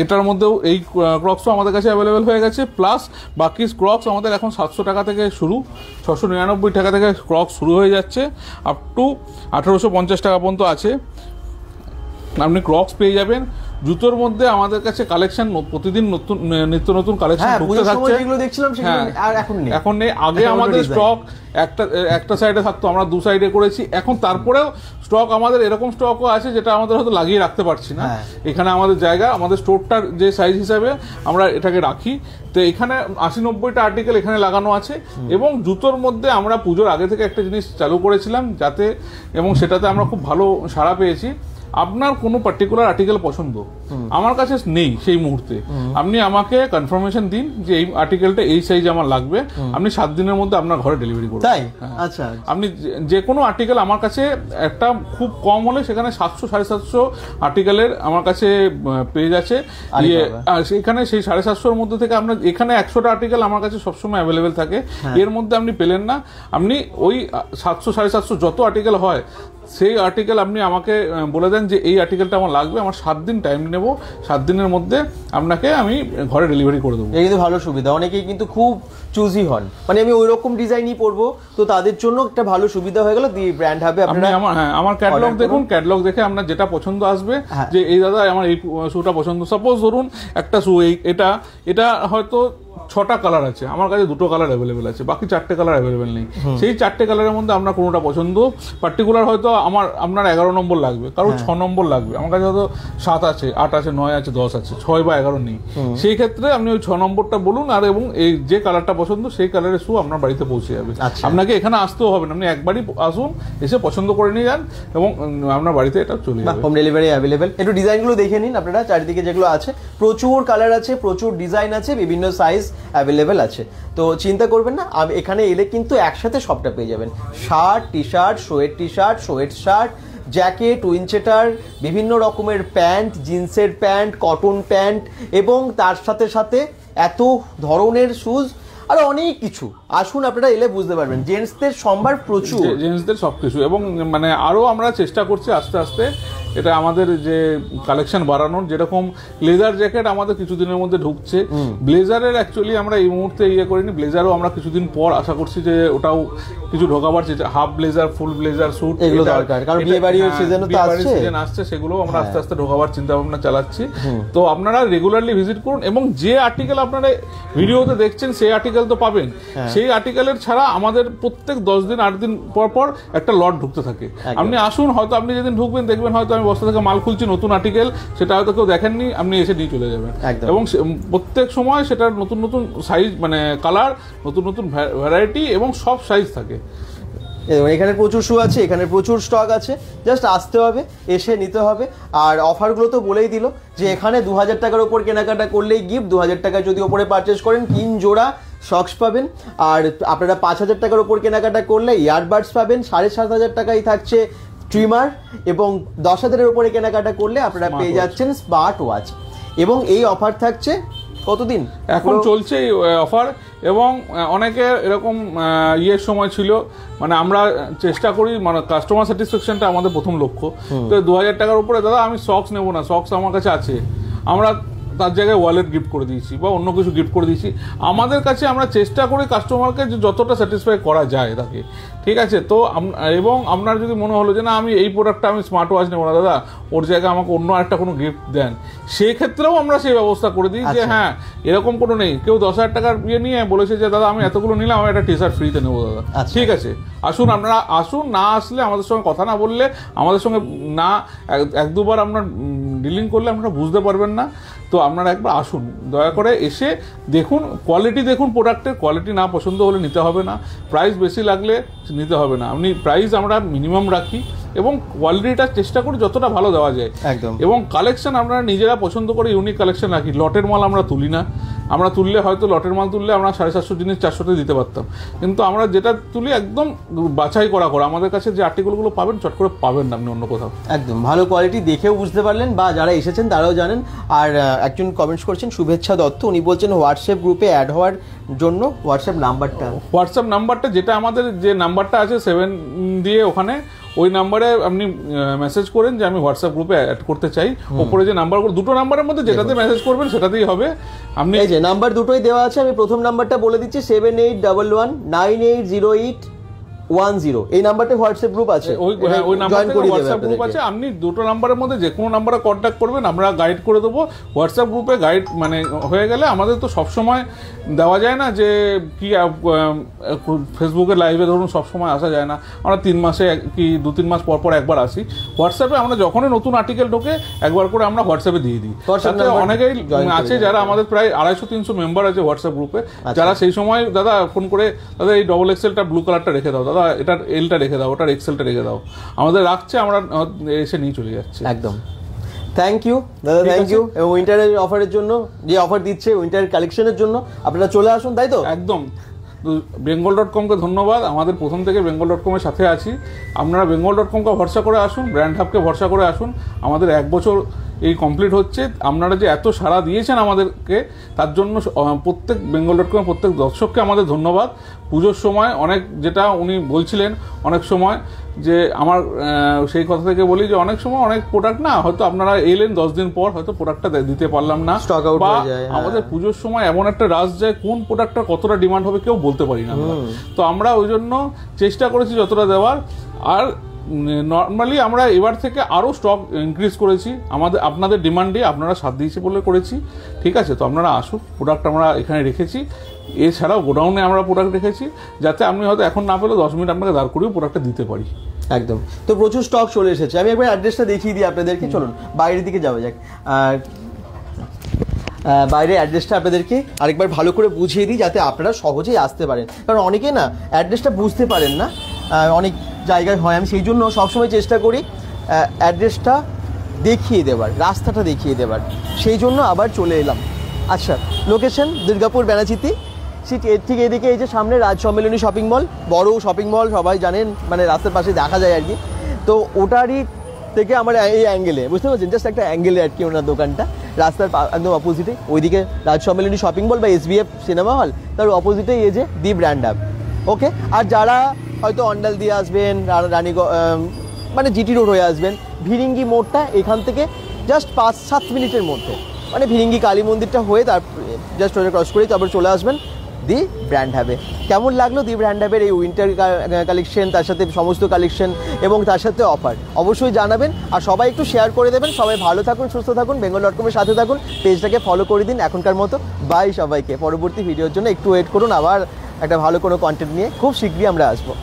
এটার মধ্যেও এই ক্রক্সও আমাদের কাছে অ্যাভেলেবেল হয়ে গেছে। প্লাস বাকি ক্রক্স আমাদের এখন 700 টাকা থেকে শুরু, 699 টাকা থেকে ক্রক্স শুরু হয়ে যাচ্ছে, আপ টু 1850 টাকা পর্যন্ত আছে। আপনি ক্রক্স পেয়ে যাবেন। জুতোর মধ্যে আমাদের কাছে কালেকশন প্রতিদিন নতুন নিত্য নতুন কালেকশন ঢুকতে থাকছে। যেগুলো দেখছিলাম সেগুলো আর এখন নেই। আগে আমাদের স্টক একটা সাইডে থাকতো, আমরা দু সাইডে করেছি। এখন তারপরেও স্টক আমাদের এরকম স্টকও আছে যেটা আমাদের হয়তো লাগিয়ে রাখতে পারছি না। এখানে আমাদের জায়গা, আমাদের স্টোরটার যে সাইজ হিসাবে আমরা এটাকে রাখি, তো এখানে 80-90টা আর্টিকেল এখানে লাগানো আছে। এবং জুতোর মধ্যে আমরা পুজোর আগে থেকে একটা জিনিস চালু করেছিলাম যাতে, এবং সেটাতে আমরা খুব ভালো সাড়া পেয়েছি। আপনার কোনো পার্টিকুলার আর্টিকেল পছন্দ আমার কাছে নেই সেই মুহূর্তে, আপনি আমাকে কনফার্মেশন দিন যে এই আর্টিকেলটা এই সাইজ আমার লাগবে, আপনি 7 দিনের মধ্যে আপনার ঘরে ডেলিভারি করবেন। তাই? আচ্ছা। আপনি যে কোনো আর্টিকেল আমার কাছে একটা খুব কম হলে সেখানে 700-750 আর্টিকেলের আমার কাছে পেজ আছে। সেখানে সেই 750-র মধ্যে থেকে আপনার এখানে 100টা আর্টিকেল আমার কাছে সবসময় অ্যাভেলেবেল থাকে। এর মধ্যে আপনি পেলেন না, আপনি ওই 700-750 যত আর্টিকেল হয় সেই আর্টিকেল আপনি আমাকে বলে দেন যে এই আর্টিকেলটা আমার লাগবে, আমার 7 দিন টাইম নেব, 7 দিনের মধ্যে আপনাকে আমি ঘরে ডেলিভারি করে দেবো। এই কিন্তু ভালো সুবিধা, অনেকেই কিন্তু খুব চুজি হন, মানে আমি ওই রকম ডিজাইনই পরবো, তো তাদের জন্য একটা ভালো সুবিধা হয়ে গেল। দি ব্র্যান্ড হবে আপনারা আমার ক্যাটালগ দেখুন, ক্যাটালগ দেখে আপনার যেটা পছন্দ আসবে, যে এই দাদা আমার এই শুটা পছন্দ। সাপোজ ধরুন একটা শু, এটা হয়তো 6টা কালার আছে, আমার কাছে 2টো কালার অ্যাভেলেবেল আছে, বাকি 4টে কালার অ্যাভেলেবেল নেই। সেই 4টে কালারের মধ্যে আপনার কোনোটা পছন্দ, পার্টিকুলার হয়তো আপনার 11 নম্বর লাগবে, কারোর 6 নম্বর লাগবে, আমার কাছে হয়তো 7 আছে, 8 আছে, 9 আছে, 10 আছে, 6 বা 11 নেই। সেই ক্ষেত্রে আপনি ওই 6 নম্বরটা বলুন, আর এবং এই যে কালারটা পছন্দ সেই কালারের শু আপনার বাড়িতে পৌঁছে যাবে। আপনাকে এখানে আসতেও হবে না, আপনি একবারই আসুন, এসে পছন্দ করে নিয়ে যান এবং আপনার বাড়িতে এটা চলে যাবে। Home delivery available. একটু ডিজাইনগুলো দেখে নিন আপনারা, চারিদিকে যেগুলো আছে প্রচুর কালার আছে, প্রচুর ডিজাইন আছে, বিভিন্ন সাইজ অ্যাভেলেবেল আছে। তো চিন্তা করবেন না, এখানে এলে কিন্তু একসাথে সবটা পেয়ে যাবেন। Shirt, T shirt, sweatshirt, jacket, windcheater, বিভিন্ন রকমের প্যান্ট, জিন্সের প্যান্ট, কটন প্যান্ট, এবং তার সাথে সাথে এত ধরনের শুজ, আর অনেক কিছু। আসুন, আপনারা এলে বুঝতে পারবেন। জেন্টসদের সম্ভার প্রচুর, জেন্টসদের সবকিছু, এবং মানে আরো আমরা চেষ্টা করছি আস্তে আস্তে এটা আমাদের যে কালেকশন বাড়ানোর। যেরকম ব্লেজার জ্যাকেট আমাদের কিছুদিনের মধ্যে ঢুকছে, ব্লেজারের অ্যাকচুয়ালি আমরা এই মুহূর্তে করিনি, ব্লেজারও আমরা কিছুদিন পর আশা করছি যে ওটাও কিছু ঢোকাবার, হাফ ব্লেজার, ফুল ব্লেজার, স্যুট, এগুলো দরকার, কারণ বিয়ে বাড়ির সিজন আসছে, সেগুলো আমরা আস্তে আস্তে ঢোকাবার চিন্তা ভাবনা চালাচ্ছি। তো আপনারা রেগুলারলি ভিজিট করুন, এবং যে আর্টিকেল আপনারা ভিডিওতে দেখছেন সেই আর্টিকেল তো পাবেন, সেই আর্টিকেলের ছাড়া আমাদের প্রত্যেক 10 দিন 8 দিন পর পর একটা লট ঢুকতে থাকে। আপনি আসুন, হয়তো আপনি যেদিন ঢুকবেন দেখবেন হয়তো আমি বস্তা থেকে মাল খুলছি, নতুন আর্টিকেল, সেটা হয়তো কেউ দেখেননি, আপনি এসে নিয়ে চলে যাবেন। এবং প্রত্যেক সময় সেটার নতুন নতুন সাইজ, মানে কালার, নতুন নতুন ভ্যারাইটি এবং সব সাইজ থাকে। এখানে প্রচুর শু আছে, এখানে প্রচুর স্টক আছে, জাস্ট আসতে হবে, এসে নিতে হবে। আর অফারগুলো তো বলেই দিল যে এখানে 2000 টাকার উপর কেনাকাটা করলেই গিফট, 2000 টাকা যদি ওপরে পারচেস করেন 3 জোড়া সক্স পাবেন। আর আপনারা 5000 টাকার উপর কেনাকাটা করলে ইয়ারবাডস পাবেন, 7500 টাকাই থাকছে ট্রিমার, এবং 10,000-এর উপরে কেনাকাটা করলে আপনারা পেয়ে যাচ্ছেন স্মার্ট ওয়াচ। এবং এই অফার থাকছে কতদিন এখন চলছে এই অফার। এবং অনেকে এরকম সময় ছিল, মানে আমরা চেষ্টা করি, মানে কাস্টমার স্যাটিসফ্যাকশনটা আমাদের প্রথম লক্ষ্য। তো 2000 টাকার উপরে দাদা আমি সক্স নেবো না, সক্স আমার কাছে আছে, আমরা তার জায়গায় ওয়ালেট গিফট করে দিয়েছি বা অন্য কিছু গিফট করে দিয়েছি। আমাদের কাছে আমরা চেষ্টা করি কাস্টমারকে যতটা স্যাটিসফাই করা যায় তাকে, ঠিক আছে। তো এবং আপনার যদি মনে হলো যে না আমি এই প্রোডাক্টটা আমি স্মার্ট ওয়াচ নেবো না দাদা, ওর জায়গায় আমাকে অন্য একটা কোনো গিফট দেন, সেক্ষেত্রেও আমরা সেই ব্যবস্থা করে দিই। যে হ্যাঁ, এরকম কোনো নেই, কেউ 10,000 টাকার নিয়ে বলেছে যে দাদা আমি এতগুলো নিলাম, আমি একটা টি শার্ট ফ্রিতে নেবো দাদা, ঠিক আছে আসুন, আপনারা আসুন। না আসলে আমাদের সঙ্গে কথা না বললে, আমাদের সঙ্গে না 1-2বার আপনার ডিলিং করলে আপনারা বুঝতে পারবেন না। তো আপনারা একবার আসুন, দয়া করে এসে দেখুন, কোয়ালিটি দেখুন, প্রোডাক্টের কোয়ালিটি না পছন্দ হলে নিতে হবে না, প্রাইস বেশি লাগলে নিতে হবে না। আপনি প্রাইস আমরা মিনিমাম রাখি এবং কোয়ালিটিটা চেষ্টা করি যতটা ভালো দেওয়া যায় একদম। এবং কালেকশন আপনারা নিজেরা পছন্দ করে ইউনিক কালেকশন রাখি। লটের মাল আমরা তুলি না, আমরা তুললে হয়তো লটের মাল তুললে আমরা 750 জিনিস 400-তে দিতে পারতাম, কিন্তু আমরা যেটা তুলি একদম বাছাই করা আমাদের কাছে যে আর্টিকেলগুলো পাবেন চট করে পাবেন না আপনি অন্য কোথাও। একদম ভালো কোয়ালিটি দেখেও বুঝতে পারলেন, বা যারা এসেছেন তারাও জানেন। আর একজন কমেন্টস করছেন শুভেচ্ছা দত্ত, উনি বলছেন হোয়াটসঅ্যাপ গ্রুপে অ্যাড হওয়ার জন্য হোয়াটসঅ্যাপ নাম্বারটা যেটা আমাদের যে নাম্বারটা আছে 7 দিয়ে, ওখানে ওই নাম্বারে আপনি মেসেজ করেন যে আমি হোয়াটসঅ্যাপ গ্রুপে অ্যাড করতে চাই। ওপরে যে নাম্বারগুলো, দুটো নাম্বারের মধ্যে যেটাতে মেসেজ করবেন সেটাতেই হবে। আপনি এই যে নাম্বার দুটোই দেওয়া আছে, আমি প্রথম নাম্বারটা বলে দিচ্ছি 78119808 10 এই নাম্বারটা হোয়াটসঅ্যাপ গ্রুপ আছে, ওই নাম্বার জয়েন করে দেবে হোয়াটসঅ্যাপ গ্রুপ আছে। আপনি দুটো নাম্বারের মধ্যে যে কোনো নাম্বারে কন্ট্যাক্ট করবেন, আমরা গাইড করে দেবো। হোয়াটসঅ্যাপ গ্রুপে গাইড মানে হয়ে গেলে আমাদের তো সবসময় দেওয়া যায় না যে কি ফেসবুকে লাইভে ধরুন সবসময় আসা যায় না, আমরা 3 মাসে কি 2-3 মাস পর পর একবার আসি। হোয়াটসঅ্যাপে আমরা যখনই নতুন আর্টিকেল ঢোকে একবার করে আমরা হোয়াটসঅ্যাপে দিয়ে দিই। অনেকেই আছে যারা আমাদের প্রায় 250-300 মেম্বার আছে হোয়াটসঅ্যাপ গ্রুপে, যারা সেই সময় দাদা ফোন করে দাদা এই ডবল এক্সেলটা ব্লু কালারটা রেখে দাও, দাদা এটার এলটা রেখে দাও, ওটার এক্সেলটা রেখে দাও, আমাদের রাখছে, আমরা এসে নিয়ে চলে যাচ্ছি। একদম থ্যাংক ইউ দাদা, থ্যাংক ইউ। এবং উইন্টারের অফারের জন্য যে অফার দিচ্ছে উইন্টার কালেকশনের জন্য আপনারা চলে আসুন, তাই তো? একদম। bengal.com-কে ধন্যবাদ, আমাদের প্রথম থেকে bengal.com-এর সাথে আছি। আপনারা bengal.com-কে ভরসা করে আসুন, ব্র্যান্ড হাবকে ভরসা করে আসুন। আমাদের 1 বছর এই কমপ্লিট হচ্ছে, আপনারা যে এত সাড়া দিয়েছেন আমাদেরকে তার জন্য প্রত্যেক bengal.com প্রত্যেক দর্শককে আমাদের ধন্যবাদ। পুজোর সময় অনেক, যেটা উনি বলছিলেন অনেক সময় যে আমার সেই কথা থেকে বলি যে অনেক সময় অনেক প্রোডাক্ট না হয়তো আপনারা এলেন 10 দিন পর হয়তো প্রোডাক্টটা দিতে পারলাম না, স্টক আউট হয়ে যায়। আমাদের পুজোর সময় এমন একটা রাশ যায় কোন প্রোডাক্টটা কতটা ডিমান্ড হবে কেউ বলতে পারি না। তো আমরা ওই জন্য চেষ্টা করেছি যতটা দেওয়ার। আর নর্মালি আমরা এবার থেকে আরও স্টক ইনক্রিজ করেছি, আপনাদের ডিমান্ডে আপনারা সাথ দিয়েছে বলে করেছি। ঠিক আছে, তো আপনারা আসুন, প্রোডাক্ট আমরা এখানে রেখেছি। এছাড়াও গোডাউনে আমরা প্রোডাক্ট রেখেছি যাতে আপনি হয়তো এখন না পেলে 10 মিনিট আপনাকে দাঁড় করেও প্রোডাক্টটা দিতে পারি। একদম। তো প্রচুর স্টক চলে এসেছে, আমি একবার অ্যাড্রেসটা দেখিয়ে দিই আপনাদেরকে। চলুন বাইরের দিকে যাওয়া যাক। আর বাইরের অ্যাড্রেসটা আপনাদেরকে আরেকবার ভালো করে বুঝিয়ে দিই যাতে আপনারা সহজেই আসতে পারেন, কারণ অনেকে না অ্যাড্রেসটা বুঝতে পারেন না, অনেক জায়গায় হয়। আমি সেই জন্য সবসময় চেষ্টা করি অ্যাড্রেসটা দেখিয়ে দেবার, রাস্তাটা দেখিয়ে দেবার, সেই জন্য আবার চলে এলাম। আচ্ছা, লোকেশন দুর্গাপুর ব্যানাচিতি, ঠিক এদিকে এই যে সামনে রাজ সম্মেলনী শপিং মল, বড় শপিং মল সবাই জানেন, মানে রাস্তার পাশে দেখা যায় আর কি। তো ওটারই থেকে আমার এই অ্যাঙ্গেলে, বুঝতে পারছেন, জাস্ট একটা অ্যাঙ্গেলে আর কি ওনার দোকানটা, রাস্তার একদম অপোজিটে। ওইদিকে রাজ সম্মেলনী শপিং মল বা SBF সিনেমা হল, তার অপোজিটে এই যে দি ব্র্যান্ড হাব। ওকে, আর যারা হয়তো অন্ডাল দিয়ে আসবেন, রানী মানে GT রোড হয়ে আসবেন, ভিরিঙ্গি মোড়টা এখান থেকে জাস্ট 5-7 মিনিটের মধ্যে, মানে ভিরিঙ্গি কালী মন্দিরটা হয়ে তার জাস্ট ওটা ক্রস করে তারপর চলে আসবেন দি ব্র্যান্ড হাবে। কেমন লাগলো দি ব্র্যান্ড হাবের এই উইন্টার কালেকশন, তার সাথে সমস্ত কালেকশন এবং তার সাথে অফার, অবশ্যই জানাবেন। আর সবাই একটু শেয়ার করে দেবেন। সবাই ভালো থাকুন, সুস্থ থাকুন, bengal.com-এর সাথে থাকুন, পেজটাকে ফলো করে দিন এখনকার মতো। বাই সবাইকে। পরবর্তী ভিডিওর জন্য একটু ওয়েট করুন, আবার একটা ভালো কোনো কন্টেন্ট নিয়ে খুব শীঘ্রই আমরা আসবো।